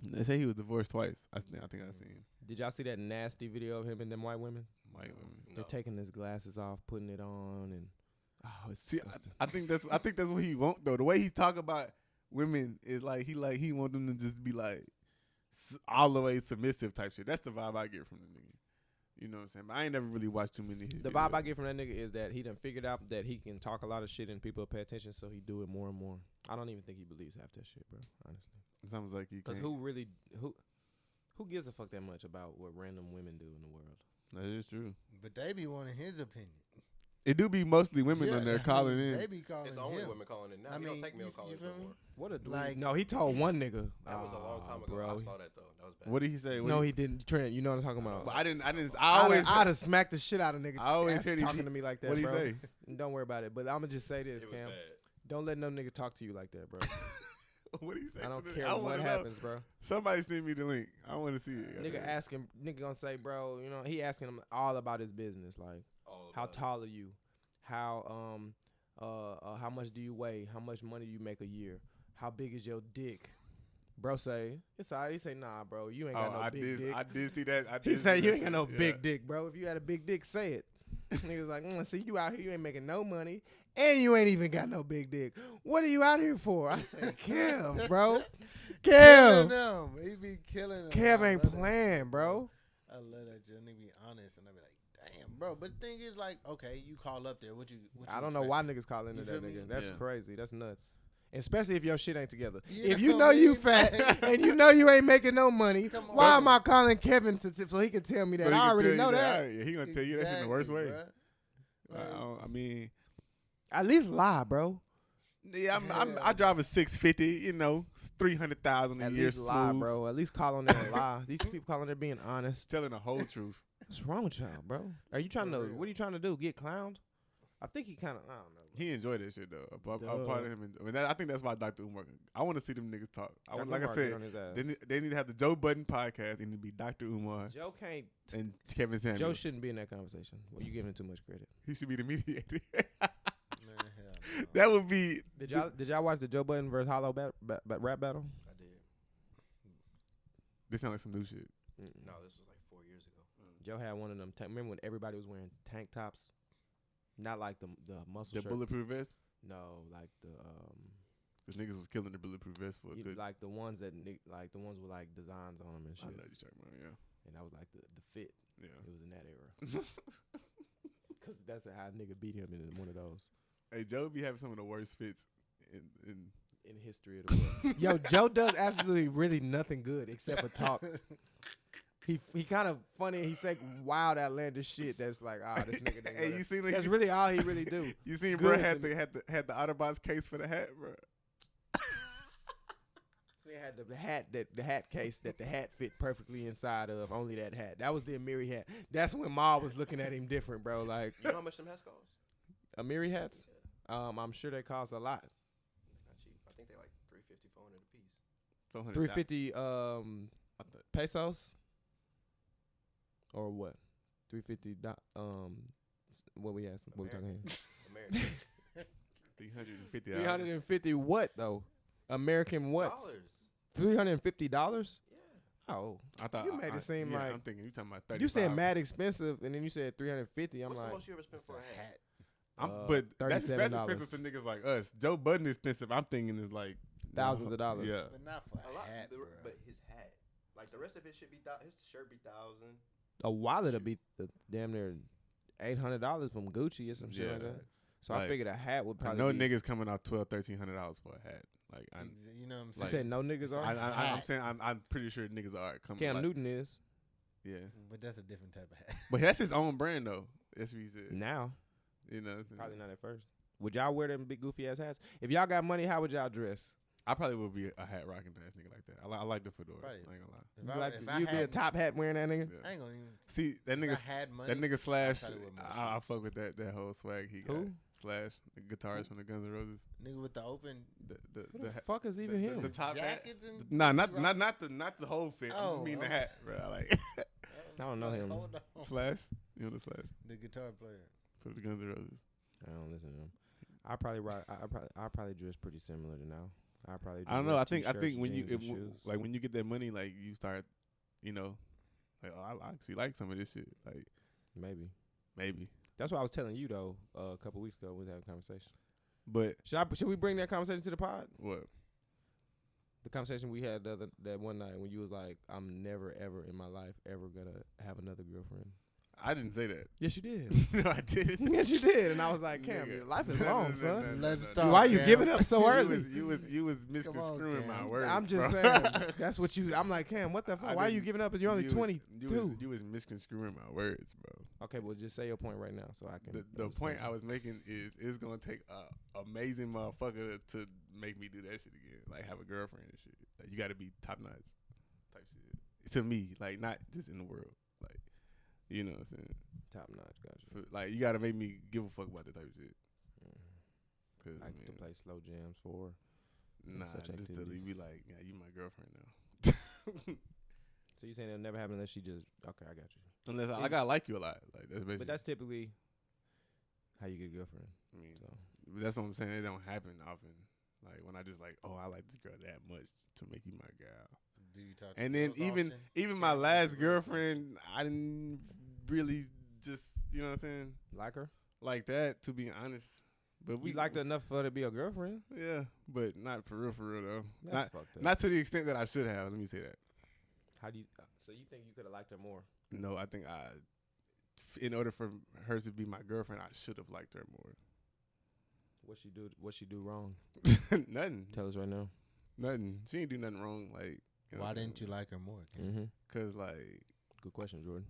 They say he was divorced twice. I think I've seen Did y'all see that nasty video of him and them white women? white women. They're taking his glasses off, putting it on, and it's See, disgusting. I think that's what he want though. The way he talk about women is like he want them to just be like all the way submissive type shit. That's the vibe I get from the nigga. You know what I'm saying? But I ain't never really watched too many. Of his The vibe I videos. get from that nigga is that he done figured out that he can talk a lot of shit and people pay attention, so he do it more and more. I don't even think he believes half that shit, bro. Honestly, It sounds like he because can't. who gives a fuck that much about what random women do in the world? That is true. But they be wanting his opinion. It do be mostly women Yeah, on there I calling mean, in. They be calling It's only him. women calling in now. I He mean, don't take male you callers feel no me? more. What a dweeb. Like- No, he told one nigga. That was a long time ago. bro. I saw that though. That was bad. What did he say? What No, did he didn't. Trent, you know what I'm talking about. But I didn't. I I'd always. have smacked the shit out of nigga. I always ass hear these- talking to me like that. What did he bro. say? Don't worry about it. But I'm gonna just say this, It was Cam. bad. Don't let no nigga talk to you like that, bro. What do you say? I don't to the- care I what wanna know. happens, bro. Somebody send me the link. I want to see it. Nigga asking, nigga gonna say, bro, you know, he asking him all about his business, like All how about it. tall are you, how much do you weigh, how much money do you make a year, how big is your dick, bro? Say it's alright. He say, nah, bro, you ain't got Oh, no I big did. dick. I did see that. He say see you that ain't got no shit. big Yeah. dick, bro. If you had a big dick, say it. Niggas like, see, you out here, you ain't making no money, and you ain't even got no big dick. What are you out here for? I say, Kev, bro. Killing Kev. them. He be killing them. Kev I ain't love that playing, shit, bro. I love that Joe nigga be honest, and I be like, damn, bro. But the thing is, like, okay, you call up there. What you I don't know why niggas call into You that feel me? nigga. That's Yeah. crazy. That's nuts. Especially if your shit ain't together. You If you know know what I you mean? fat and you know you ain't making no money, Come on. why am I calling Kevin so he can tell me So that? he I can already tell you know that. Yeah, he gonna tell you that shit in the worst way. Exactly, bruh. I mean, At least lie, bro. yeah, Hell I drive a 650. You know, 300,000 a At year. least lie, smooth. bro. At least call on there and lie. These people calling there being honest. Telling the whole truth. What's wrong with y'all, bro? Are you trying to? For real. What are you trying to do? Get clowned? I think he kind of. I don't know. He enjoyed that shit though. A part Duh. of him. I mean, I think that's why Dr. Umar. I want to see them niggas talk. Dr. Like I Umar get said, on his ass. they need to have the Joe Budden podcast. It need to be Dr. Umar Joe can't. and Kevin Samuels. Joe shouldn't be in that conversation. Well, you giving him too much credit. He should be the mediator. Man, hell no. That would be. Did y'all watch the Joe Budden versus Hollow rap battle? I did. This sounds like some new shit. No, this was like 4 years ago. Joe had one of them. Remember when everybody was wearing tank tops? Not like the muscle The shirt. bulletproof vest. No, like the Cause niggas was killing the bulletproof vest for a good. like the ones with like designs on them and I shit. know you talking about, yeah. And that was like the fit. Yeah. It was in that era. Cause that's how a nigga beat him in one of those. Hey, Joe be having some of the worst fits in History of the world. Yo, Joe does absolutely really nothing good except for talk. He kind of funny. He say wild outlandish shit that's like, this nigga. Hey, you seen that's really all he really do. You seen Good bro had to the Autobots case for the hat, bro. He had the hat case that the hat fit perfectly inside of. Only that hat. That was the Amiri hat. That's when Ma was looking at him different, bro. Like, You know how much them hats cost? Amiri hats. I'm sure they cost a lot. Not cheap. I think they like $350, $400 a piece. 350 pesos or what? 350 what we asking? What we talking here? American. 350. 350 what though? American what? Dollars. $350? Yeah. Oh, I thought you made it seem like I'm thinking you talking about 35. you said mad expensive, and then you said 350. I'm What's like, the most you ever spent for a hat? But that's $37. expensive to niggas like us. Joe Budden expensive. I'm thinking is like thousands of dollars. Yeah. But not for A lot, a hat, bro. but his hat, like the rest of his shit, his shirt be $1,000. A wallet will be damn near $800 from Gucci or some shit Yeah. like that. So I Like, figured a hat would I probably. know be, niggas coming out $1,200-$1,300 for a hat. Like You know what I'm You saying? said no niggas are. I'm saying I'm pretty sure niggas are coming. Cam like, Newton is Yeah, But that's a different type of hat. but that's his own brand though. That's what he said. now. You know, what I'm saying? Probably not at first. Would y'all wear them big goofy ass hats? If y'all got money, how would y'all dress? I probably would be a hat rocking ass nigga like that. I like the fedora. Right. I ain't gonna lie. You'd be a top hat wearing that nigga. Yeah. I ain't gonna even. See that If nigga. I had money, That nigga Slash, probably wear more I suits. fuck with that whole swag he got. Who? Slash, the guitarist from the Guns N' Roses. Nigga with the open The Who the fuck is even him? the top hat. jackets and Nah, not the whole fit. I Oh, just mean the okay. hat, bro. Like I don't know him. Hold on. Slash, you know the Slash The guitar player. for the Guns N' Roses. I don't listen to him. I probably rock. I probably dress pretty similar to now. I probably. I don't know. wear I think t-shirts, when you jeans, and shoes. like when you get that money, like you start, you know, like I actually like some of this shit. Like maybe, That's what I was telling you though a couple weeks ago. We was having a conversation. but Should we bring that conversation to the pod? what? The conversation we had that one night when you was like, "I'm never ever in my life ever gonna have another girlfriend." I didn't say that. Yes, you did. No, I didn't. Yes, you did. And I was like, Cam, Nigga. your life is No, long, no, no, son. no, Let's no, start. Why you Cam. giving up so early? You was misconstruing my Cam. words. I'm just bro. saying. That's what you. I'm like, Cam, what the fuck? I Why are you didn't- giving up? You're only 22. You was misconstruing my words, bro. Okay, well, just say your point right now so I can. The point I was making is it's gonna take a amazing motherfucker to make me do that shit again. Like have a girlfriend and shit. Like you got to be top notch type shit. To me, like not just in the world. Like you know what I'm saying. top notch, gotcha. Like you got to make me give a fuck about that type of shit. Cause I like to play slow jams for. nah, such just to activities. be like, yeah, you my girlfriend now. So you saying it'll never happen unless she just. Okay, I got you. Unless I gotta like you a lot. Like that's basically. But that's typically how you get a girlfriend. I mean, So that's what I'm saying. It don't happen often. Like when I just like, oh, I like this girl that much to make you my gal. Do you talk to And then girls often? even my Cam, last what's your girlfriend, I didn't really just you know what I'm saying like her. like that. To be honest, but we You liked her enough for her to be a girlfriend. Yeah, but not for real though. That's fucked up. Not to the extent that I should have. Let me say that. How do you? So you think you could have liked her more? No, I think in order for her to be my girlfriend, I should have liked her more. What she do wrong? Nothing. Tell us right now. Nothing. She ain't do nothing wrong. Like, you know Why what I'm didn't you saying? like her more? Cam? Mm-hmm. Cause like, Good question, Jordan.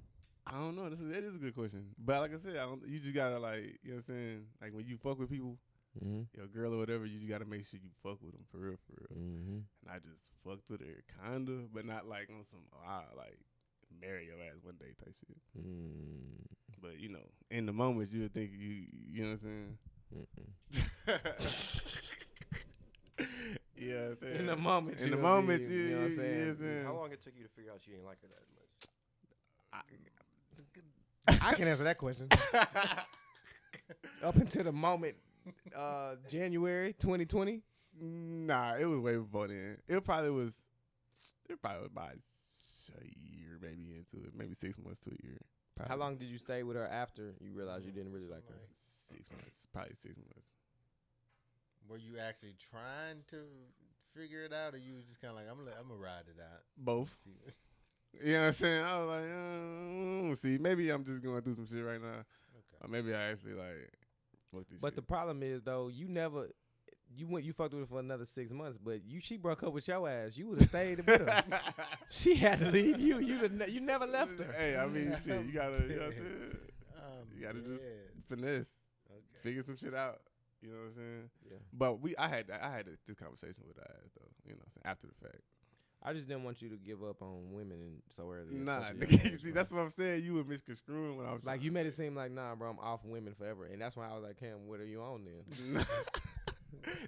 I don't know. That is a good question. But like I said, you just gotta like, you know what I'm saying? Like when you fuck with people, Mm-hmm. your girl or whatever, you gotta make sure you fuck with them for real. Mm-hmm. And I just fucked with her, kinda, but not like on some like marry your ass one day type shit. Mm. But you know, in the moment, you would think you know what I'm saying? Yeah, I'm saying. In the moment, In the you'll moment, be, you know what I'm saying? know what I'm saying? How long it took you to figure out you didn't like her that much? I can answer that question. Up until the moment January 2020. Nah, it was way before then. It probably was about a year maybe into it, maybe 6 months to a year. Probably. How long did you stay with her after you realized you didn't really like her? 6 months, probably 6 months. Were you actually trying to figure it out, or you was just kind of like, I'm gonna ride it out? Both. See what- You know what I'm saying? I was like, see, maybe I'm just going through some shit right now, Okay. or maybe I actually like fuck this But the shit. problem is though, you fucked with her for another 6 months, but she broke up with your ass. You would have stayed with her. She had to leave you. You never left her. Hey, I mean, shit, you gotta, you know what I'm saying? You gotta just dead. finesse, Okay. figure some shit out. You know what I'm saying? Yeah. But I had this conversation with her ass though. You know what I'm saying? After the fact. I just didn't want you to give up on women and so early. at Nah, such a nigga, young you age, see, bro. that's what I'm saying. You were misconstruing when I was Like you made it seem like, nah, bro, I'm off women forever, and that's why I was like, Cam, what are you on then?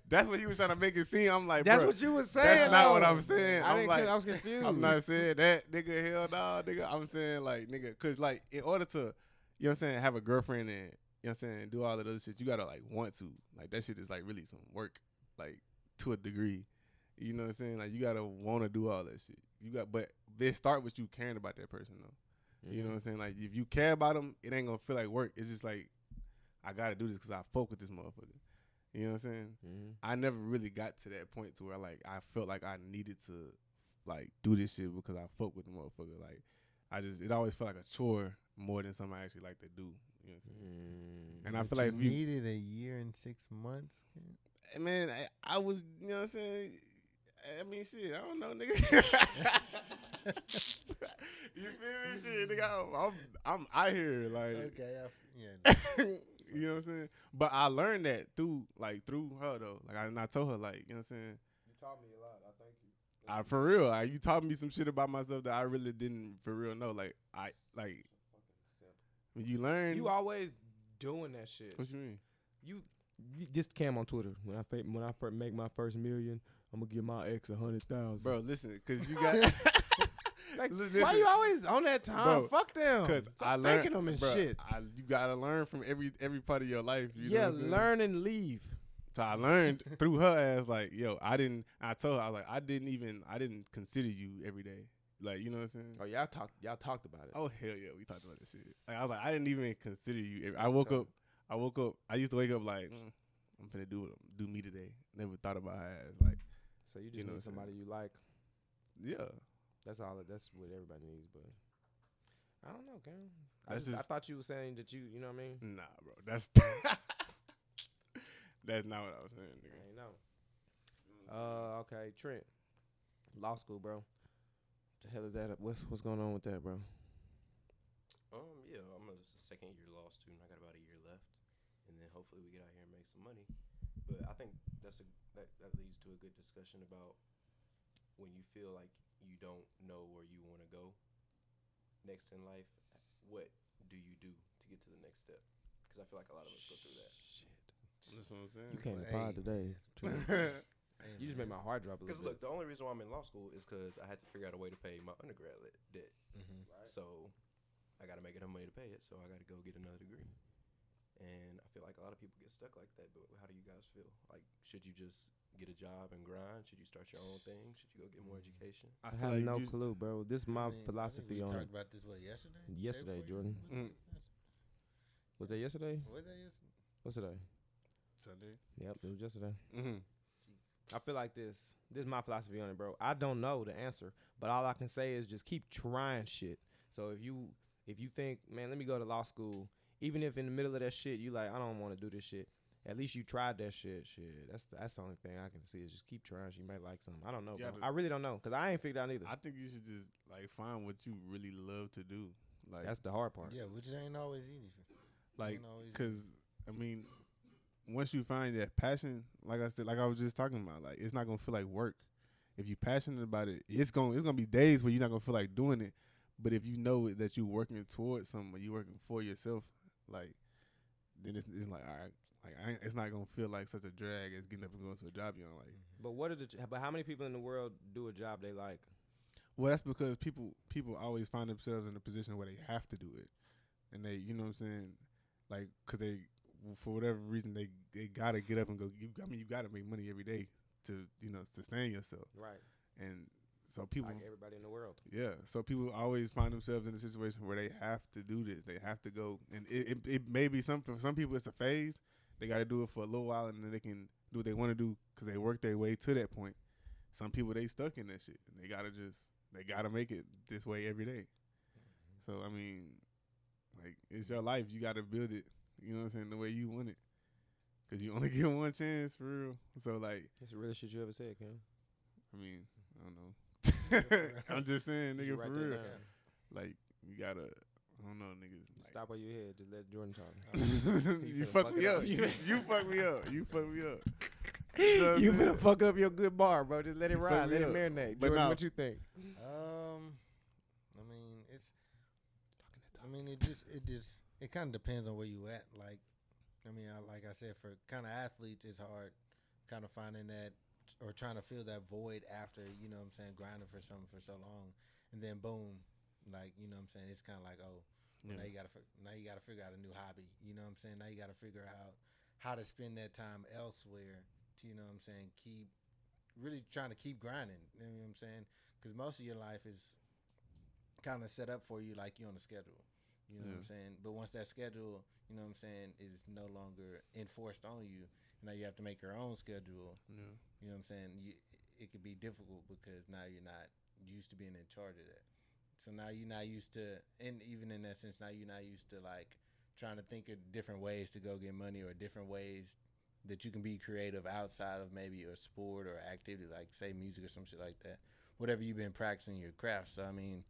That's what he was trying to make it seem. I'm like, That's bro, what you was saying. that's not though. what I'm saying. I I'm didn't. like, I was confused. I'm not saying that, nigga. Hell no, nigga. I'm saying like, nigga, cause like in order to, you know what I'm saying, have a girlfriend and, you know what I'm saying, do all of those shit, you gotta like want to. Like that shit is like really some work, like to a degree. You know what I'm saying? Like you gotta want to do all that shit. But they start with you caring about that person though. You know what I'm saying? Like if you care about them, it ain't gonna feel like work. It's just like I gotta do this because I fuck with this motherfucker. You know what I'm saying? Mm-hmm. I never really got to that point to where like I felt like I needed to like do this shit because I fuck with the motherfucker. Like it always felt like a chore more than something I actually like to do. You know what I'm saying? And I But feel like you if you, needed a year and 6 months. man, I was, you know what I'm saying? I mean, shit, I don't know, nigga. You feel me? Shit, nigga, I'm out here, like, Okay, yeah. you know what I'm saying? But I learned that through her, though. Like, I told her, like, you know what I'm saying? You taught me a lot. I thank you. For real, like, you taught me some shit about myself that I really didn't for real know. Like, when you learn. You always doing that shit. What you mean? You just Cam on Twitter. When I first make my first million, I'm gonna give my ex 100,000. Bro, listen, because you got. Like, listen, why you always on that time? Bro, Fuck them. Because Stop I learned thanking them and bro, shit. You gotta learn from every part of your life. You know Yeah, what I'm saying? learn and leave. So I learned through her ass, like, yo, I told her, I was like, I didn't consider you every day. Like, you know what I'm saying? Oh, y'all talked about it. Oh, hell yeah, we talked about this shit. Like, I was like, I didn't even consider you. I woke up, I used to wake up like, I'm finna do me today. Never thought about her ass. Like, So you just you know need what I'm somebody you like. yeah. That's all. That's what everybody needs. But I don't know, Cam. That's I just- thought you were saying that you know what I mean. Nah, bro. That's that's not what I was saying, nigga. I ain't know. Okay, Trent, law school, bro. The hell is that? What's going on with that, bro? Yeah, I'm a second year law student. I got about a year left, and then hopefully we get out here and make some money. But I think that leads to a good discussion about when you feel like you don't know where you want to go next in life. What do you do to get to the next step? Because I feel like a lot of us go through that. Shit. That's what I'm saying. You came to Hey, pod today. Trent. Hey, You just man. made my heart drop a Because little look, the only reason why I'm in law school is because I had to figure out a way to pay my undergrad debt. Mhm. So I got to make enough money to pay it. So I got to go get another degree. And I feel like a lot of people get stuck like that. But how do you guys feel? Like, should you just get a job and grind? Should you start your own thing? Should you go get more education? I have no clue, bro. This is my I mean, philosophy we on talked it. about this yesterday. Yesterday, Day before Jordan. yesterday? Was that yesterday? Was that yesterday? What's today? Sunday. Yep, it was yesterday. Mm-hmm. I feel like this is my philosophy on it, bro. I don't know the answer, but all I can say is just keep trying shit. So if you think, man, let me go to law school, even if in the middle of that shit you like, I don't want to do this shit. At least you tried that shit. That's the only thing I can see is just keep trying. You might like something. I don't know, bro. I really don't know because I ain't figured out either. I think you should just like find what you really love to do. Like That's the hard part. Yeah, which ain't always easy. like ain't always because I mean, once you find that passion, like I said, like I was just talking about, like it's not gonna feel like work. If you're passionate about it, it's gonna be days where you're not gonna feel like doing it. But if you know that you're working towards something, or you're working for yourself, like then it's like all right, like it's not gonna feel like such a drag as getting up and going to a job you don't like. But how many people in the world do a job they like? Well, that's because people always find themselves in a position where they have to do it, and they, you know what I'm saying, like, cause they for whatever reason they gotta get up and go. You gotta make money every day to sustain yourself. Right. And so people, like everybody in the world. yeah. So people always find themselves in a situation where they have to do this. They have to go, and it may be for some people it's a phase. They got to do it for a little while, and then they can do what they want to do because they work their way to that point. Some people they stuck in that shit, and they gotta make it this way every day. So I mean, like it's your life. You gotta build it. You know what I'm saying? The way you want it, because you only get one chance for real. So like, That's the realest shit you ever said, Cam. I mean, I don't know. I'm just saying, You nigga, write for that real. down. Like you gotta. I don't know, niggas. Just Like, stop while you're here. Just let Jordan talk. you finna fuck fuck me it up. up. You fuck me up. You fuck me up. You know what I'm You saying? finna fuck up your good bar, bro. Just let it You fuck ride. me Let it up. marinate. But Jordan, nah. what you think? I mean, it kind of depends on where you at. Like, I mean, like I said, for kind of athletes, it's hard kind of finding that or trying to fill that void after, you know what I'm saying, grinding for something for so long. And then boom, like, you know what I'm saying, it's kind of like, oh, well, now you got to figure out a new hobby. You know what I'm saying? Now you got to figure out how to spend that time elsewhere to, you know what I'm saying, keep really trying to keep grinding. You know what I'm saying? Because most of your life is kind of set up for you like you're on a schedule. You know what I'm saying? But once that schedule, you know what I'm saying, is no longer enforced on you, now you have to make your own schedule. Yeah. You know what I'm saying? It could be difficult because now you're not used to being in charge of that. So now you're not used to, and even in that sense, now you're not used to like trying to think of different ways to go get money or different ways that you can be creative outside of maybe a sport or activity, like say music or some shit like that. Whatever you've been practicing your craft. So I mean,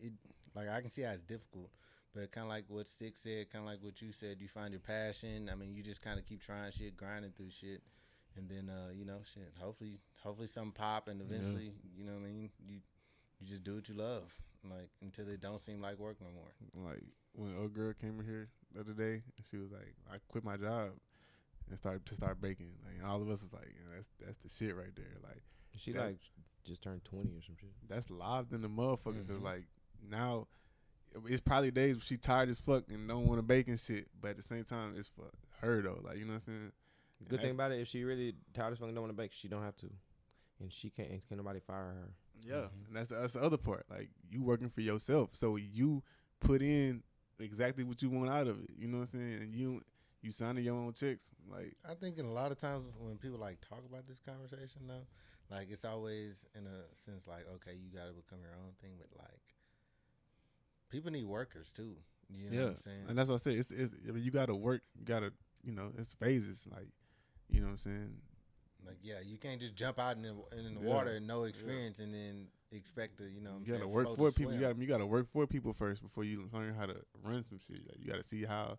it like I can see how it's difficult, but kind of like what Stixx said, kind of like what you said, you find your passion. I mean, you just kind of keep trying shit, grinding through shit, and then shit. Hopefully something pop, and eventually, you know what I mean. You just do what you love, like until it don't seem like work no more. Like when old girl came in here the other day, and she was like, "I quit my job and start baking." Like and all of us was like, yeah, "That's the shit right there." Like She that- like just turned 20 or some shit. that's live in the motherfucker because Mhm. like now it's probably days where she tired as fuck and don't want to bake and shit, but at the same time it's for her though. Like you know what I'm saying? The good thing about it, if she really tired as fuck and don't want to bake, she don't have to, and she can't nobody fire her. Yeah, and that's the other part. Like you working for yourself, so you put in exactly what you want out of it. You know what I'm saying? And you signing your own checks. Like I think in a lot of times when people like talk about this conversation though, like it's always in a sense like, okay, you got to become your own thing, but like people need workers too. You know what I'm saying? and that's what I said. It's I mean, you got to work. You got to it's phases. Like you know what I'm saying? Like you can't just jump out in the Yeah. water and no experience and then expect to You what I'm gotta saying, work float for or people. swim. You gotta work for people first before you learn how to run some shit. Like you gotta see how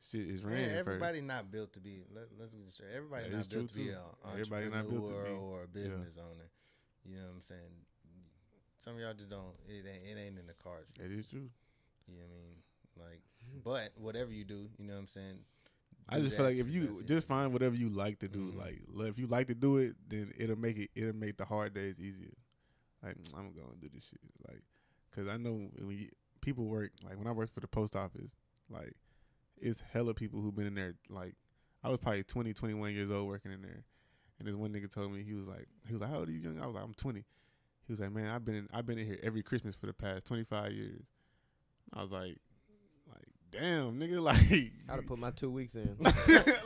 shit is ran. Yeah, first. everybody not built to be. Let's get this straight. Everybody That not is true, built to be too. an Everybody entrepreneur not built to be. or a business owner. You know what I'm saying? Some of y'all just don't. It ain't in the cards. That is true. You know what I mean? Like, but whatever you do, you know what I'm saying? I do just feel that like if to you the best of just your find whatever you like to do, Mhm. like if you like to do it, then it'll make the hard days easier. Like I'm gonna do this shit, like, cause I know when people work, like when I worked for the post office, like it's hella people who've been in there. Like I was probably 20, 21 years old working in there, and this one nigga told me he was like, how old are you, young? I was like, I'm 20. He was like, man, I've been in here every Christmas for the past 25 years. I was like, damn, nigga, like I'd have put my 2 weeks in.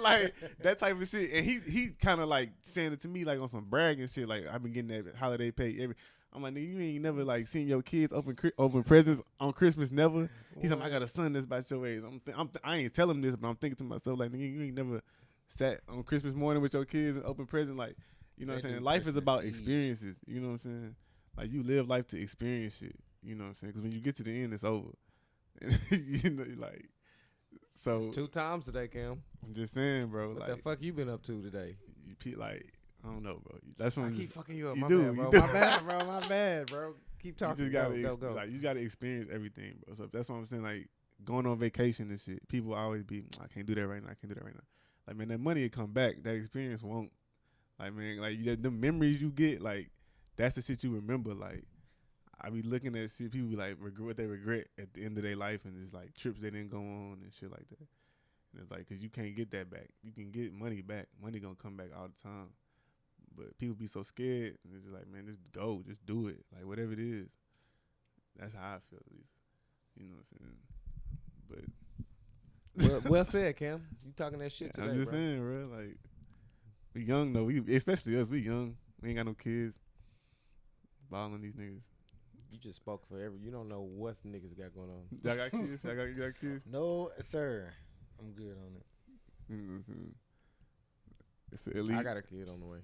like that type of shit. And he kind of like saying it to me like on some bragging shit. Like I've been getting that holiday pay every. I'm like, nigga, you ain't never like seen your kids open presents on Christmas, never. He's like, I got a son that's about your age. I ain't telling him this, but I'm thinking to myself like, nigga, you ain't never sat on Christmas morning with your kids and open presents. Like, you know what I'm They saying? do Life is Christmas about Eve. experiences. You know what I'm saying? Like you live life to experience shit. You know what I'm saying? Because when you get to the end, it's over. You know, like. So It's 2 times today, Cam. I'm just saying, bro. What like the fuck you been up to today? like I don't know, bro. That's when I you keep just, fucking you up. you My do, bad, you bro. do. My bad, bro. My bad, bro. Keep you talking. just gotta Go. like you gotta experience everything, bro. So that's what I'm saying. Like going on vacation and shit. People always be, I can't do that right now. I can't do that right now. Like man, that money will come back. That experience won't. Like man, like the memories you get, like that's the shit you remember. Like I be looking at shit. People be like regret what they regret at the end of their life, and it's like trips they didn't go on and shit like that. And it's like, cause you can't get that back. You can get money back. Money gonna come back all the time. But people be so scared. And it's just like, man, just go, just do it. Like whatever it is. That's how I feel at least. You know what I'm saying? But Well said, Cam. You talking that shit today, I'm just bro. saying, bro. Like we young though. We especially us. We young. We ain't got no kids. Balling these niggas. You just spoke forever. You don't know what niggas got going on. Y'all got kids? Y'all got kids? No, sir. I'm good on it. You know what I'm saying? It's an elite. I got a kid on the way.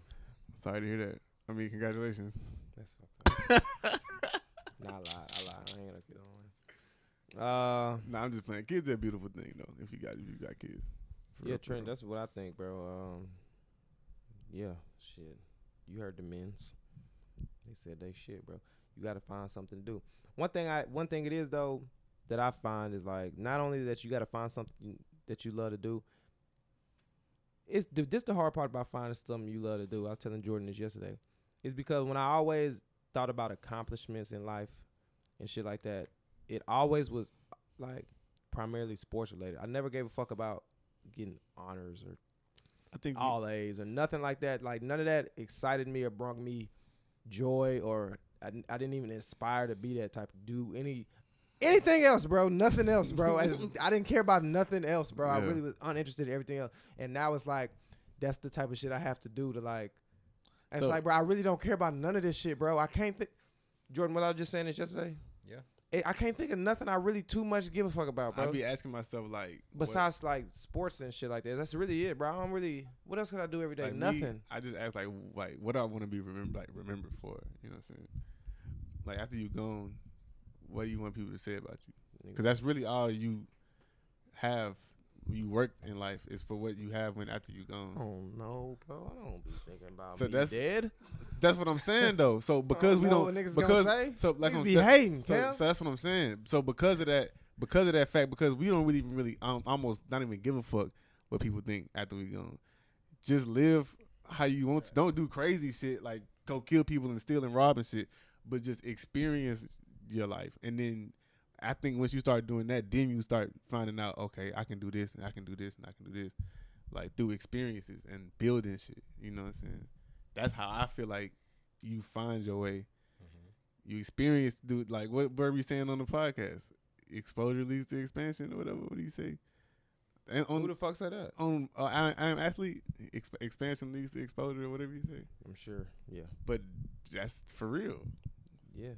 Sorry to hear that. I mean, congratulations. That's fucked up. Nah, I lied. I ain't got a kid on the way. Nah, I'm just playing. Kids are a beautiful thing though. If you got kids. For Yeah, real, Trent, for real. that's what I think, bro. Yeah, shit. You heard the men's. They said they shit, bro. You got to find something to do. One thing it is though that I find is like not only that you got to find something that you love to do. It's this the hard part about finding something you love to do. I was telling Jordan this yesterday. It's because when I always thought about accomplishments in life and shit like that, it always was like primarily sports related. I never gave a fuck about getting honors or I think all A's or nothing like that. Like none of that excited me or brought me joy, or I didn't even aspire to be that type of dude. Anything else, bro? Nothing else, bro. I didn't care about nothing else, bro. I Yeah. really was uninterested in everything else. And now it's like that's the type of shit I have to do to like. It's So- like, bro, I really don't care about none of this shit, bro. I can't think. Jordan, what I was just saying this yesterday. Yeah. I can't think of nothing I really too much give a fuck about, bro. I be asking myself like, Besides like sports and shit like that. That's really it, bro. I don't really. What else could I do every day? like me, Nothing. I just ask like what do I want to be remembered for? You know what I'm saying? Like after you gone, what do you want people to say about you? Because that's really all you have. You work in life is for what you have when after you gone. Oh no, bro! I don't be thinking about So me that's- dead. That's what I'm saying though. So because we know don't what niggas because gonna say. so like Niggas I'm- be that's- hating, so, Cam. so that's what I'm saying. So because of that fact, because we don't really almost not even give a fuck what people think after we gone. Just live how you want to. Don't do crazy shit like go kill people and steal and rob and shit, but just experience your life. And then I think once you start doing that, then you start finding out, okay, I can do this and I can do this and I can do this, like through experiences and building shit. You know what I'm saying? That's how I feel like you find your way. You experience, dude. Like what were we saying on the podcast? Exposure leads to expansion, or whatever. What do you say? And Who the fuck said that? on I am athlete. Expansion leads to exposure, or whatever you say. I'm sure. Yeah. But that's for real. Yeah.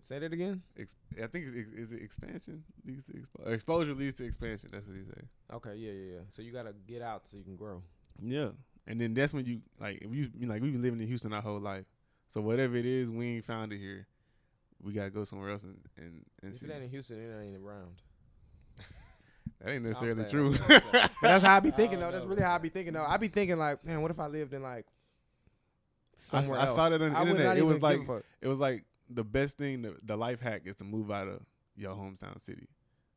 Say that again. I think is it expansion leads to exposure leads to expansion. That's what he say. Okay. Yeah. So you gotta get out so you can grow. Yeah, and then that's when you like if you like we've been living in Houston our whole life. So whatever it is, we ain't found it here. We gotta go somewhere else and If see. it ain't in Houston, it ain't around. That ain't necessarily I'm true. playing. But that's how I be thinking I though. don't That's know, really how I bro. be thinking though. I be thinking like, man, what if I lived in like somewhere I else? saw that on the I would internet. not It was even give a like- fuck. It was like the best thing, the life hack is to move out of your hometown city,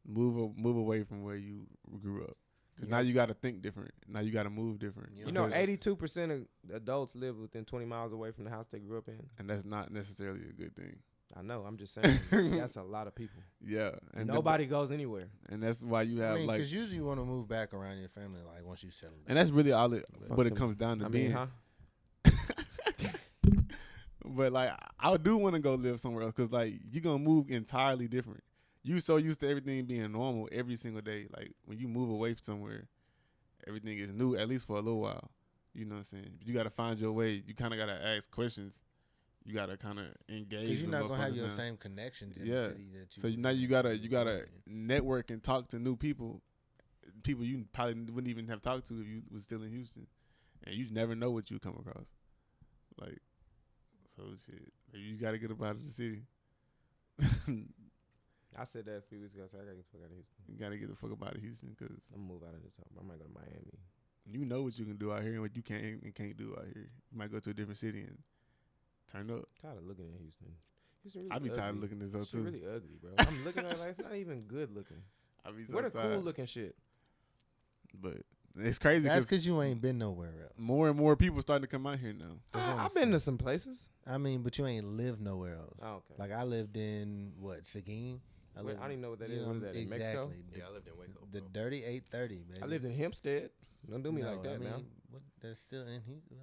move away from where you grew up. Cause now Yeah. you got to think different. Now you got to move different. You You know, Because- 82% of adults live within 20 miles away from the house they grew up in. and that's not necessarily a good thing. I know. I'm just saying. That's a lot of people. Yeah, and Nobody goes anywhere. and that's why you have I mean, like, because usually you want to move back around your family, like once you settle. and that's really all it. Fuck What it them. comes down to I being. mean, huh? But like, I do want to go live somewhere else because like you're gonna move entirely different. You so used to everything being normal every single day. Like when you move away from somewhere, everything is new at least for a little while. You know what I'm saying? But you got to find your way. You kind of got to ask questions. You got to kind of engage. Because you're with not gonna have motherfuckers your now. same connections in Yeah. the city that you. So would now you in gotta the you in. network and talk to new people you probably wouldn't even have talked to if you was still in Houston, and you never know what you come across. Like, so shit, maybe you gotta get up out of the city. I said that a few weeks ago, so I gotta get the fuck out of Houston. You gotta get the fuck up out of Houston because I'm gonna move out of this. I might go to Miami. you know what you can do out here and what you can't and can't do out here. You might go to a different city and turn up. Tired of looking at Houston. Houston really I be tired of ugly. looking this up Shit too. really ugly, bro. I'm looking at it like it's not even good looking. I be so What a tired. cool looking shit. But it's crazy That's because because you ain't been nowhere else. more and more people starting to come out here now. That's what I'm I've been saying. to some places. I mean, but you ain't lived nowhere else. Oh, okay. Like I lived in what Seguin. I Wait, I don't even know what that you is. What is that, in Mexico? exactly. Yeah, I lived in Waco. The bro. dirty 830, baby. I lived in Hempstead. Don't do me like that, I mean, man. what, that's still in Houston.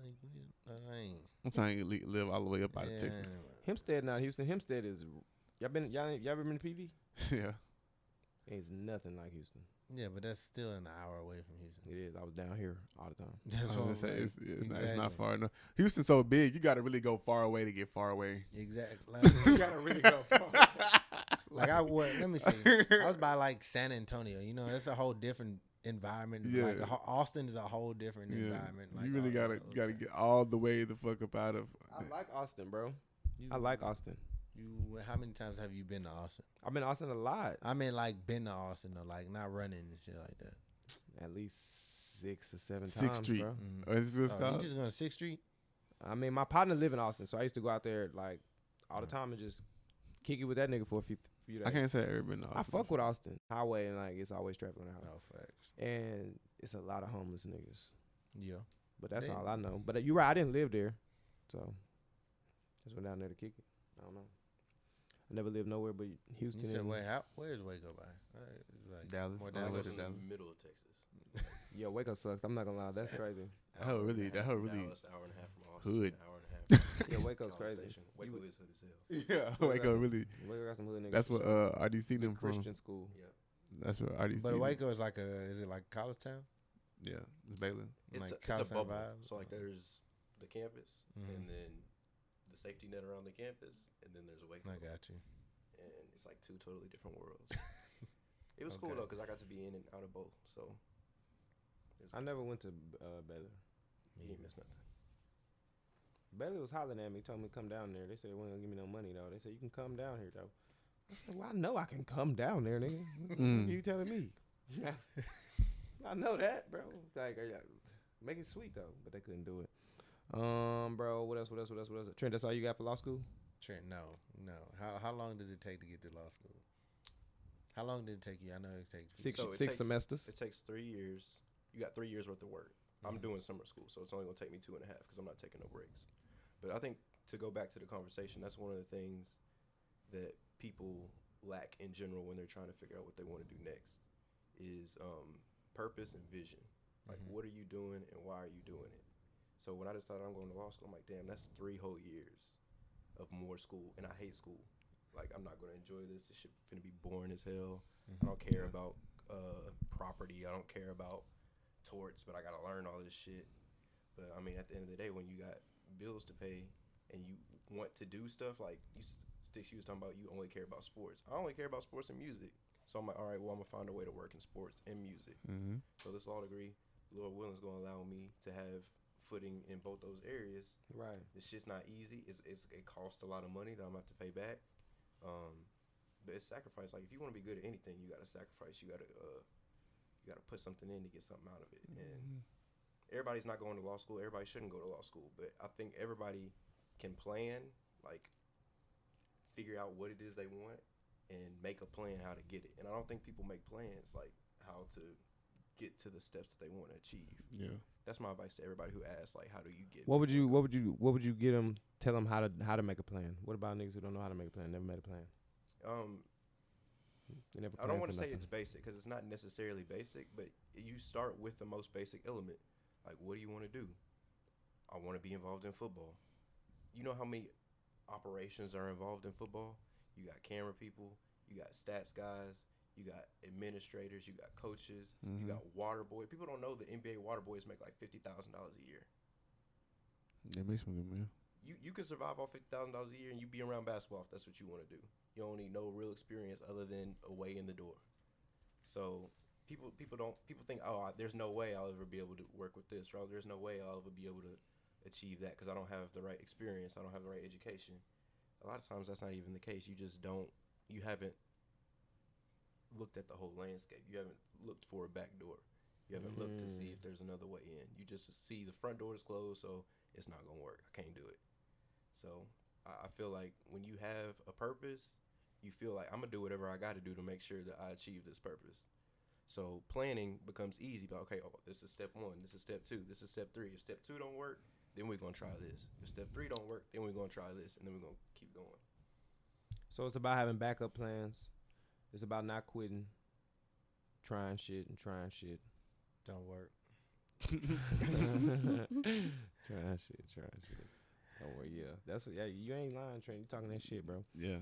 I ain't. I'm trying to live all the way up out of Texas. Hempstead, not Houston. Hempstead is. Y'all ever been to PV? Yeah. It's nothing like Houston. Yeah, but that's still an hour away from Houston. It is. I was down here all the time. That's I was what gonna I'm say like. it's not far enough. Houston's so big, you got to really go far away to get far away. Exactly. You Like, gotta really go. like I was. Let me see. I was by like San Antonio. You know, that's a whole different environment. Yeah. Like Austin is a whole different Yeah. environment. Like You really all gotta get all the way the fuck up out of. I like Austin, bro. You- I like Austin. You. How many times have you been to Austin? I've been to Austin a lot. I mean, like been to Austin or like not running and shit like that. At least 6 or 7 Sixth times, Street. bro. Oh, is this what it's You called? just going to 6th Street? I mean, my partner live in Austin, so I used to go out there like all the time and just kick it with that nigga for a few days. I can't say I've ever been to Austin. I fuck with Austin highway, and like it's always traffic on the highway, Oh, facts. and it's a lot of homeless niggas. Yeah. But that's They- all I know. But you're right, I didn't live there, so just went down there to kick it. I don't know. I never lived nowhere but Houston. You said, and- wait, where's Waco by? It's like Dallas. More Oh, I Dallas. wait, was in Dallas. the middle of Texas. Yo, Waco sucks. I'm not gonna lie, that's crazy. That hoe really- Hour and a half really from Dallas, hour and a half from Austin, hood. Hour and a half. Yeah, Waco's College crazy. Station. Waco is hood as hell. Yeah, Waco Waco got some- really. Waco got some hood niggas. That's for what sure. RDC them from. Christian school. Yeah. That's what RDC. But them. Waco is like is it like college town? Yeah, it's Baylor. It's, Like a, it's a college town bubble. vibe? So like there's the campus, Mhm. and then the safety net around the campus, and then there's Waco. I got you. And it's like two totally different worlds. It was cool Okay. though, because I got to be in and out of both. So it was I good. never went to Baylor. You ain't miss nothing. Baylor was hollering at me, told me to come down there. They said they weren't gonna give me no money though. They said you can come down here though. I said, well, I know I can come down there, nigga. What Mm. are you telling me? I know that, bro. Like, make it sweet though, but they couldn't do it. Bro, what else? Trent, that's all you got for law school? Trent, no. How long does it take to get to law school? How long did it take you? I know it takes Six So it six takes- semesters. It takes 3 years. You got 3 years worth of work. I'm doing summer school, so it's only gonna take me 2.5 because I'm not taking no breaks. But I think to go back to the conversation, that's one of the things that people lack in general when they're trying to figure out what they want to do next is purpose and vision. Like, Mhm. what are you doing and why are you doing it? So when I decided I'm going to law school, I'm like, damn, that's 3 whole years of more school, and I hate school. Like, I'm not going to enjoy this. This shit finna be boring as hell. I don't care about property. I don't care about torts, but I gotta learn all this shit. But I mean, at the end of the day, when you got bills to pay and you want to do stuff like Stixx, you was talking about, you only care about sports. I only care about sports and music. So I'm like, all right, well, I'm gonna find a way to work in sports and music. Mm-hmm. So this law degree, Lord willing, is gonna allow me to have footing in both those areas. Right. This shit's not easy. It costs a lot of money that I'm gonna have to pay back. But it's sacrifice. Like, if you want to be good at anything, you gotta sacrifice. You gotta put something in to get something out of it. And everybody's not going to law school. Everybody shouldn't go to law school. But I think everybody can plan, like, figure out what it is they want and make a plan how to get it. And I don't think people make plans like how to get to the steps that they want to achieve. Yeah. That's my advice to everybody who asks, like, how do you get? What would you get them? Tell them how to make a plan. What about niggas who don't know how to make a plan? Never made a plan. They never. I don't want planned to for say nothing. it's basic because it's not necessarily basic, but you start with the most basic element. Like, what do you want to do? I want to be involved in football. You know how many operations are involved in football? You got camera people, you got stats guys, you got administrators, you got coaches, you got water boys. People don't know the NBA water boys make like $50,000 a year. That makes me good, man. You can survive off $50,000 a year and you be around basketball if that's what you want to do. You don't need no real experience other than a way in the door. So people think, oh, there's no way I'll ever be able to work with this, or there's no way I'll ever be able to achieve that because I don't have the right experience, I don't have the right education. A lot of times that's not even the case. You haven't looked at the whole landscape. You haven't looked for a back door. You haven't looked to see if there's another way in. You just see the front door is closed, so it's not gonna work. I can't do it. So I feel like when you have a purpose, you feel like I'm gonna do whatever I got to do to make sure that I achieve this purpose. So planning becomes easy. But okay, this is step 1. This is step 2. This is step 3. If step 2 don't work, then we're gonna try this. If step 3 don't work, then we're gonna try this, and then we're gonna keep going. So it's about having backup plans, It's about not quitting, trying shit. Don't work. Trying shit. Don't worry, yeah. That's what, yeah. You ain't lying, Trent. You talking that shit, bro. Yeah.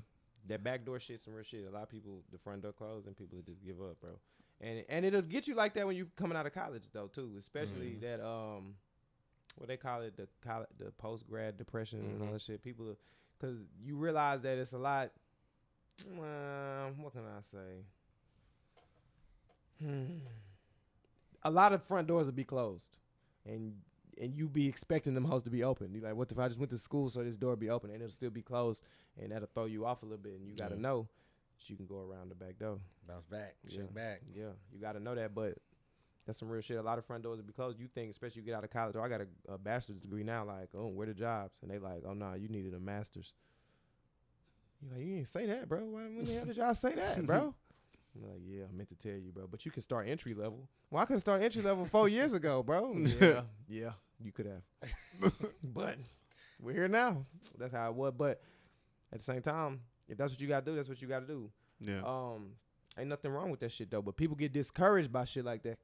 That backdoor shit's some real shit. A lot of people, the front door closed, and people just give up, bro. And it'll get you like that when you coming out of college though too. Especially that what they call it, the post grad depression and all that shit. People, because you realize that it's a lot. What can I say? A lot of front doors will be closed, and you be expecting them hoes to be open. You like, what if I just went to school so this door be open and it'll still be closed, and that'll throw you off a little bit, and you gotta know that you can go around the back door. Bounce back, shake back. Yeah, you gotta know that, but that's some real shit. A lot of front doors will be closed. You think, especially you get out of college, I got a bachelor's degree now, like, oh, where the jobs? And they like, oh, nah, you needed a master's. You like, you didn't say that, bro. When the hell did y'all say that, bro? I'm like, yeah, I meant to tell you, bro. But you can start entry level. Well, I could start entry level 4 years ago, bro. Yeah, you could have. But we're here now. That's how it was. But at the same time, if that's what you got to do, that's what you got to do. Yeah. Ain't nothing wrong with that shit, though. But people get discouraged by shit like that.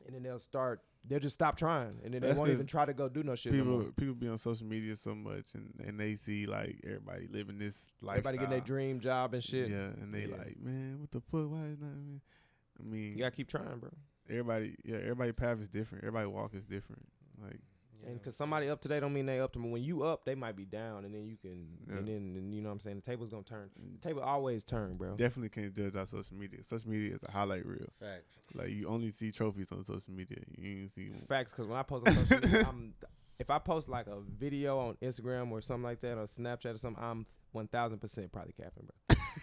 And then they'll just stop trying. And then they won't even try to go do no shit no more. People be on social media so much, and they see, like, everybody living this lifestyle. Everybody getting their dream job and shit. Yeah, and they like, man, what the fuck? Why is not, man? I mean, You got to keep trying, bro. Everybody path is different. Everybody walk is different. Like, And because somebody up today don't mean they up to me. When you up, they might be down, and then you can, and then you know what I'm saying. The table's gonna turn. The table always turn, bro. definitely can't judge our social media. Social media is a highlight reel. Facts. Like, you only see trophies on social media. You ain't see Facts. Because when I post on social media, if I post like a video on Instagram or something like that, or Snapchat or something, I'm 1,000% probably capping,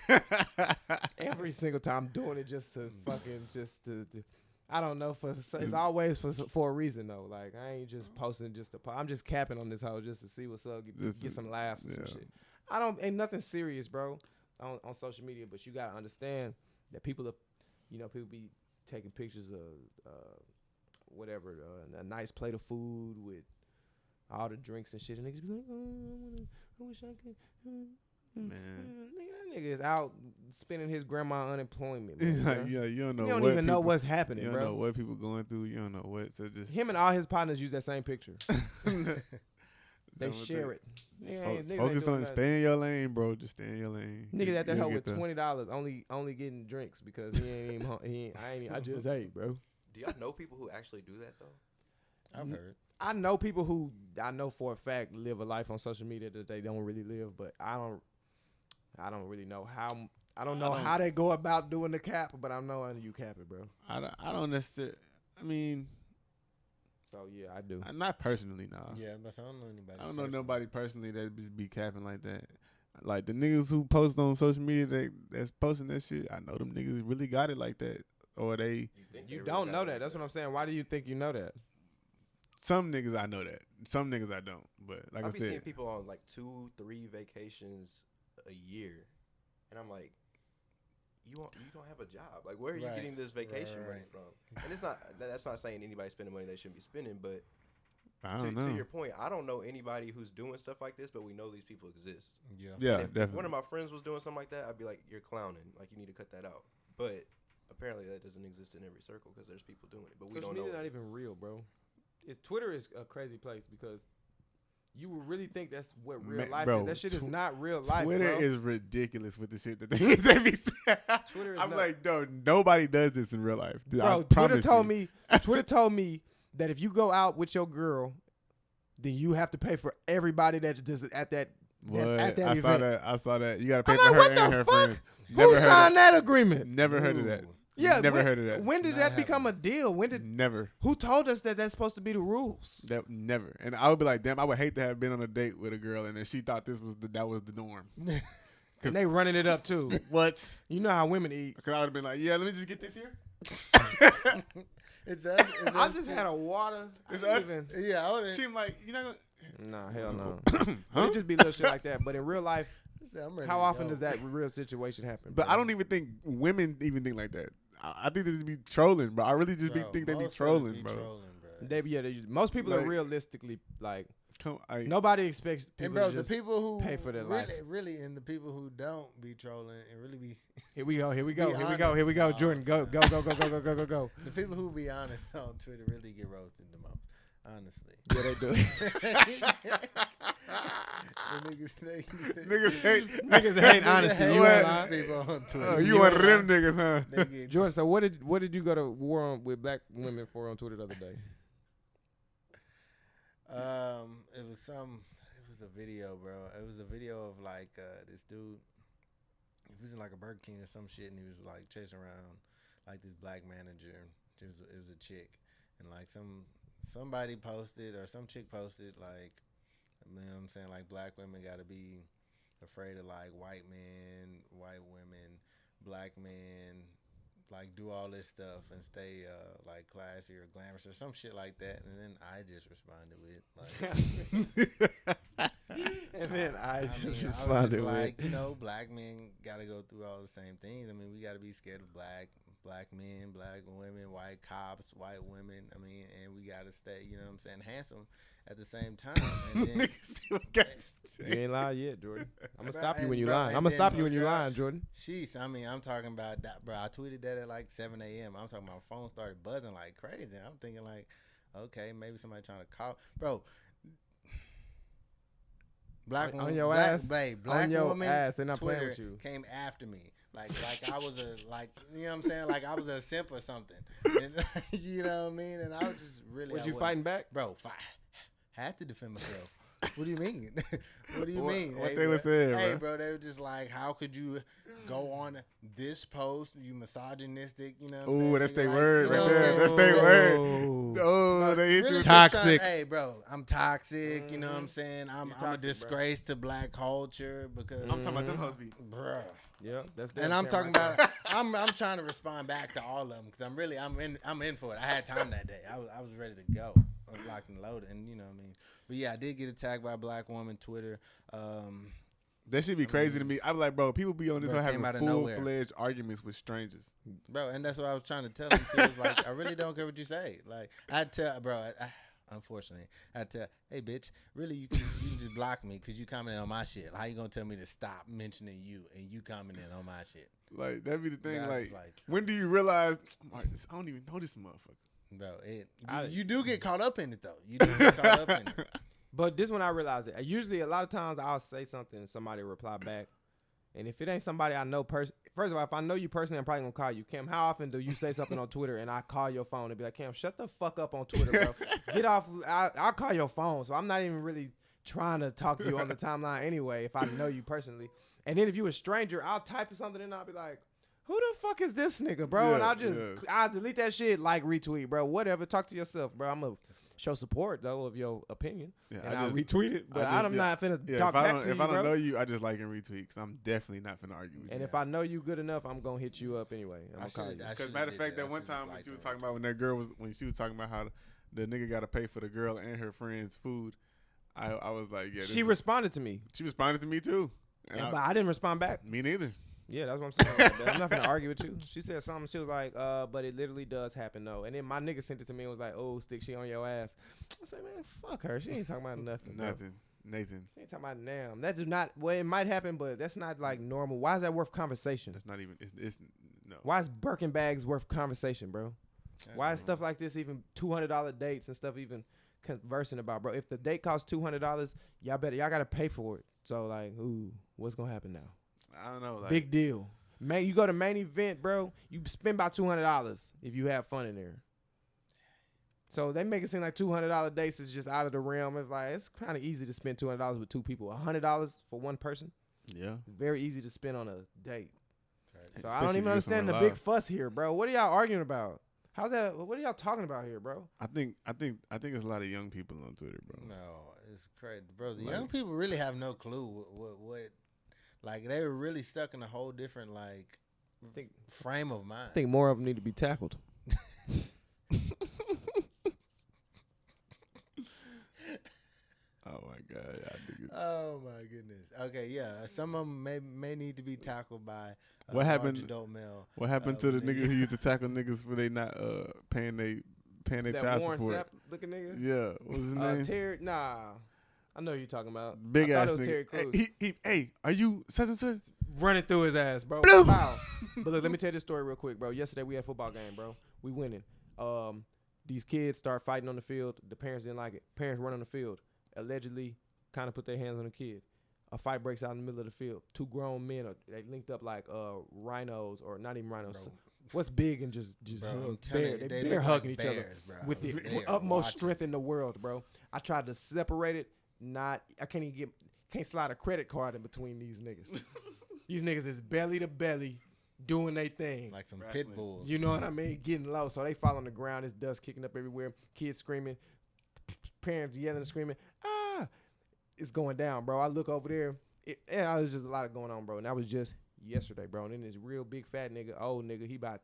bro. Every single time I'm doing it just to fucking I don't know. It's always for a reason though. Like, I ain't just posting just to I'm just capping on this hoe just to see what's up, get some laughs and some shit. Ain't nothing serious, bro, on social media. But you gotta understand that people be taking pictures of whatever, a nice plate of food with all the drinks and shit, and niggas be like, oh, I wish I could. Man, That nigga is out spending his grandma unemployment. it's Bro. like, you don't know. You don't what even know people- what's happening, You bro. don't know what people going through. You don't know what. So just Him and all his partners use that same picture. They Don't share it. Focus on stay in your lane, bro. Just stay in your lane. Niggas at that You'll hoe get with there. $20, only getting drinks because he ain't even. I just ate, bro. Do y'all know people who actually do that though? I've heard. I know people who I know for a fact live a life on social media that they don't really live, but I don't really know how. I don't know how they go about doing the cap, but I know you cap it, bro. I don't necessarily. I mean, So yeah, I do. not personally, nah. Yeah, but I don't know anybody. I don't know nobody personally that just be capping like that. Like the niggas who post on social media that's posting that shit, I know them niggas really got it like that, or they. You don't know that. That's what I'm saying. Why do you think you know that? Some niggas I know that. Some niggas I don't. But like I I've been seeing said, people on like 2-3 vacations a year, and I'm like, you don't have a job. Like, where are you getting this vacation money from? And that's not saying anybody spending money they shouldn't be spending, but I don't know. To your point, I don't know anybody who's doing stuff like this, but we know these people exist. Yeah. Yeah, If definitely. one of my friends was doing something like that, I'd be like, you're clowning. Like, you need to cut that out. But apparently that doesn't exist in every circle because there's people doing it, but we Social don't know. media not even real, bro. Twitter is a crazy place because you would really think that's what real life bro, is. That shit is not real life, Twitter bro. is ridiculous with the shit that they be saying. Twitter is I'm nuts. like, no, nobody does this in real life. I Bro, promise Twitter told me that if you go out with your girl, then you have to pay for everybody that's just at that that's What? at that I event. saw that. You got to pay I'm for like, her what and the her fuck? friend. Who signed that agreement? Never heard of that. Yeah, never heard of that. When did that become a deal? Never. Who told us that that's supposed to be the rules? That never. And I would be like, damn, I would hate to have been on a date with a girl and then she thought that was the norm. And they running it up too. What? You know how women eat. Because I would have been like, yeah, let me just get this here. It's us. I just had a water. It's I didn't us? even- Yeah, I would She like, you know, Nah, hell no. huh? It just be little shit like that. But in real life, I'm ready how to often go. does that real situation happen? But bro? I don't even think women even think like that. I think they just be trolling, bro. I really just Bro, think they be most trolling, fellas be bro. trolling, bro. Most people are Like- realistically like Nobody expects people And bro, to the just people who pay for their really, life. really, and the people who don't be trolling and really be Here we go. Be Here we go. honest. Jordan, go. the people who be honest on Twitter really get roasted the most. Honestly, Yeah, they do. Niggas hate honesty. hate You ain't honest people on Twitter. Oh, you one of them niggas, huh? They get- Jordan, so what did you go to war on with black women for on Twitter the other day? It was a video, bro. It was a video of like this dude. He was in like a Burger King or some shit, and he was like chasing around like this black manager. It was a chick, and like somebody posted or some chick posted like, you know what I'm saying, like black women got to be afraid of like white men, white women, black men, like do all this stuff and stay like classy or glamorous or some shit like that. And then I just responded with like, And then I just was responded just with, like, you know, black men got to go through all the same things. I mean, we got to be scared of black men, black women, white cops, white women. I mean, and we got to stay, you know what I'm saying, handsome at the same time. And then, you ain't lying yet, Jordan. I'm gonna Bro, stop you and when you bro, lying. and I'm gonna then, stop you bro, when you bro, lying, Jordan. Jeez, I mean, I'm talking about that, bro. I tweeted that at like 7 a.m. I'm talking about my phone started buzzing like crazy. I'm thinking like, okay, maybe somebody trying to call, bro. Black On woman, your black, ass, babe, black on your woman, ass. They're not Twitter playing with you. came after me, like I was a like, you know what I'm saying, like I was a simp or something, and, you know what I mean, and I was just really. Was I you wasn't- fighting back? bro? Had to defend myself. What do you mean? What do you mean? What Hey, they bro. was saying, Hey, bro? bro, they were just like, how could you go on this post? You misogynistic, you know what I'm saying? Ooh, that's Nigga, their like, word you right know what I'm there. saying? That's their word. Oh. Oh, Bro, they hit really you. just Toxic. Hey, bro, I'm toxic. You know what I'm saying? I'm a toxic, bro. disgrace to black culture because, I'm talking about them hoes be. bruh. Yeah, that's. And I'm talking about. I'm trying to respond back to all of them because I'm in for it. I had time that day. I was ready to go. I was locked and loaded, and you know what I mean. But yeah, I did get attacked by a black woman. Twitter. That should be crazy to me. I'm like, bro, people be on this Bro, having came out of nowhere. full-fledged arguments with strangers. Bro, and that's what I was trying to tell him. She was like, I really don't care what you say. Like, I'd tell, bro, unfortunately, I'd tell, hey, bitch, really, you can just block me because you commenting on my shit. How you going to tell me to stop mentioning you and you commenting on my shit? Like, that'd be the thing. Yeah, I was Like, when do you realize, I don't even know this motherfucker? Bro, you you do get caught up in it, though. You do get caught up in it. But this one I realized it. Usually, a lot of times I'll say something and somebody will reply back. And if it ain't somebody I know first of all, if I know you personally, I'm probably gonna call you. Cam, how often do you say something on Twitter and I call your phone and be like, Cam, shut the fuck up on Twitter, bro. Get off. I'll call your phone. So I'm not even really trying to talk to you on the timeline anyway if I know you personally. And then if you a stranger, I'll type something and I'll be like, who the fuck is this nigga, bro? And I'll delete that shit, like, retweet, bro. Whatever. Talk to yourself, bro. I'm gonna show support though of your opinion, Yeah, and I'll retweet it. But I'm not finna talk back to you, if I don't bro. know you, I just like and retweet because I'm definitely not finna argue with And you. if I know you good enough, I'm gonna hit you up anyway. I'm gonna call you. Because matter of fact, that one time when she was talking about when she was talking about how the nigga got to pay for the girl and her friend's food, I was like, yeah. She responded to me, She responded to me too, and but I didn't respond back. me neither. Yeah, that's what I'm saying. I'm not gonna argue with you. She said something. She was like, but it literally does happen though. And then my nigga sent it to me and was like, oh, Stixx, she on your ass. I said, man, fuck her. She ain't talking about nothing. Bro. Nathan. She ain't talking about damn. That do not. Well, it might happen, but that's not like normal. Why is that worth conversation? That's not even. It's no. Why is Birkin bags worth conversation, bro? Why is stuff like this even $200 dates and stuff even conversing about, bro? If the date costs $200, y'all gotta pay for it. So like, ooh, what's gonna happen now? I don't know. Like, Big deal. Man, you go to main event, bro. You spend about $200 if you have fun in there. So they make it seem like $200 dates is just out of the realm. It's like it's kind of easy to spend $200 with two people. $100 for one person, yeah. very easy to spend on a date. So I Especially don't if even you're understand the someone big live. fuss here, bro. What are y'all arguing about? How's that? What are y'all talking about here, bro? I think it's a lot of young people on Twitter, bro. No, it's crazy, bro. The Like- young people really have no clue what like they were really stuck in a whole different like think- frame of mind. I think more of them need to be tackled. Oh my god, y'all niggas. Oh my goodness. Okay, yeah. Some of them may need to be tackled by a What large happened- adult male. What happened to the when they- nigga who used to tackle niggas for they not paying their That child Warren support? Sapp looking nigga. Yeah, what was his name? Terry, nah. I know who you're talking about. Big I thought ass it was nigga. Terry Crews. Hey, are you such and such? Running through his ass, bro. Bloom. Wow. But look, let me tell you this story real quick, bro. Yesterday we had a football game, bro. We winning. These kids start fighting on the field. The parents didn't like it. Parents run on the field. Allegedly, kind of put their hands on the kid. A fight breaks out in the middle of the field. Two grown men they linked up like rhinos, or not even rhinos. Bro. What's big and just Bro, I'm hug? telling you, They they bear look hugging like each other bears, bro. with the They are utmost watching. strength in the world, bro. I tried to separate it. I can't slide a credit card in between these niggas. These niggas is belly to belly doing their thing. Like some Wrestling. pit bulls. You know what I mean? Getting low. So they fall on the ground. There's dust kicking up everywhere. Kids screaming. Parents yelling and screaming. Ah! It's going down, bro. I look over there. It was just a lot going on, bro. And that was just yesterday, bro. And then this real big fat nigga, old nigga, he about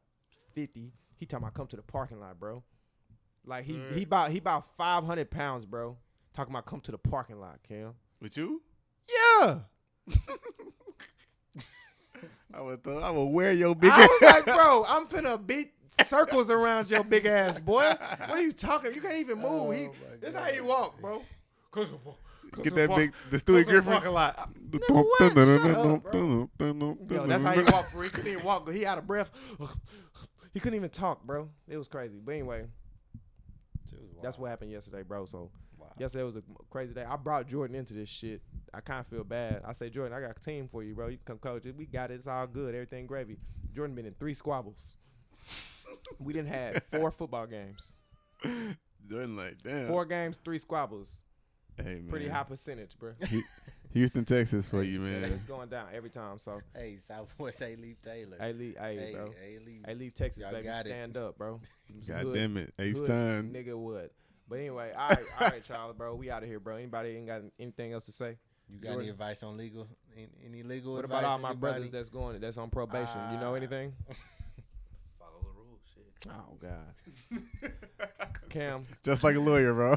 50. He talking about come to the parking lot, bro. Like he about 500 pounds, bro. Talking about come to the parking lot, Cam. With you? Yeah. I would wear your big I was like, bro, I'm finna beat circles around your big ass, boy. What are you talking? You can't even move. This how he walk, bro. Get that big, the Stewie Griffin. Parking lot. Nigga, what? Shut up, bro. Yo, that's how he walk, bro. He couldn't even walk. He out of breath. He couldn't even talk, bro. It was crazy. But anyway, that's what happened yesterday, bro. So yesterday was a crazy day. I brought Jordan into this shit. I kind of feel bad. I say, Jordan, I got a team for you, bro. You can come coach it. We got it. It's all good. Everything gravy. Jordan been in 3 squabbles. We didn't have 4 football games. Jordan like, damn. 4 games, 3 squabbles. Hey, man. Pretty high percentage, bro. Houston, Texas for you, Yeah, man. it's going down every time. So, Hey, Southwest A-Leaf Taylor. hey, bro. A-Leaf. Hey, leave Texas, Y'all baby. got it. Stand up, bro. Some God hood- damn it. Ace hood time. Nigga would. But anyway, all right, Charles, bro. We out of here, bro. Anybody ain't got anything else to say? You got any advice on legal? Any legal What advice? about all my anybody? brothers that's on probation? You know anything? Follow the rules, shit. Oh God. Cam, Just like a lawyer, bro.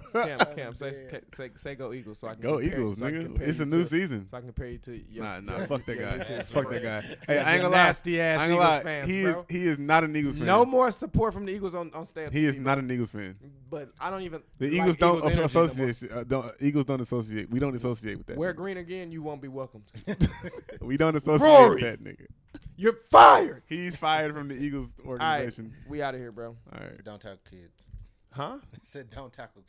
Cam, say go Eagles so I can Go compare- Eagles, so I can nigga. compare It's you a new to- season. So I can compare you to your Nah, fuck that your guy. YouTube Fuck that friend. guy. Hey, Yes, I ain't your gonna lie. nasty ass I ain't Eagles gonna lie. fans, He bro. is not an Eagles fan. No more support from the Eagles on stamp. He is TV, not bro. an Eagles fan. But I don't even. The like Eagles don't energy no more. associate. Eagles don't associate. We don't associate with that. Wear nigga. green again, you won't be welcomed. We don't associate Rory. with that nigga. You're fired. He's fired from the Eagles All right, organization. we out of here, bro. All right. Don't tackle kids. Huh? He said don't tackle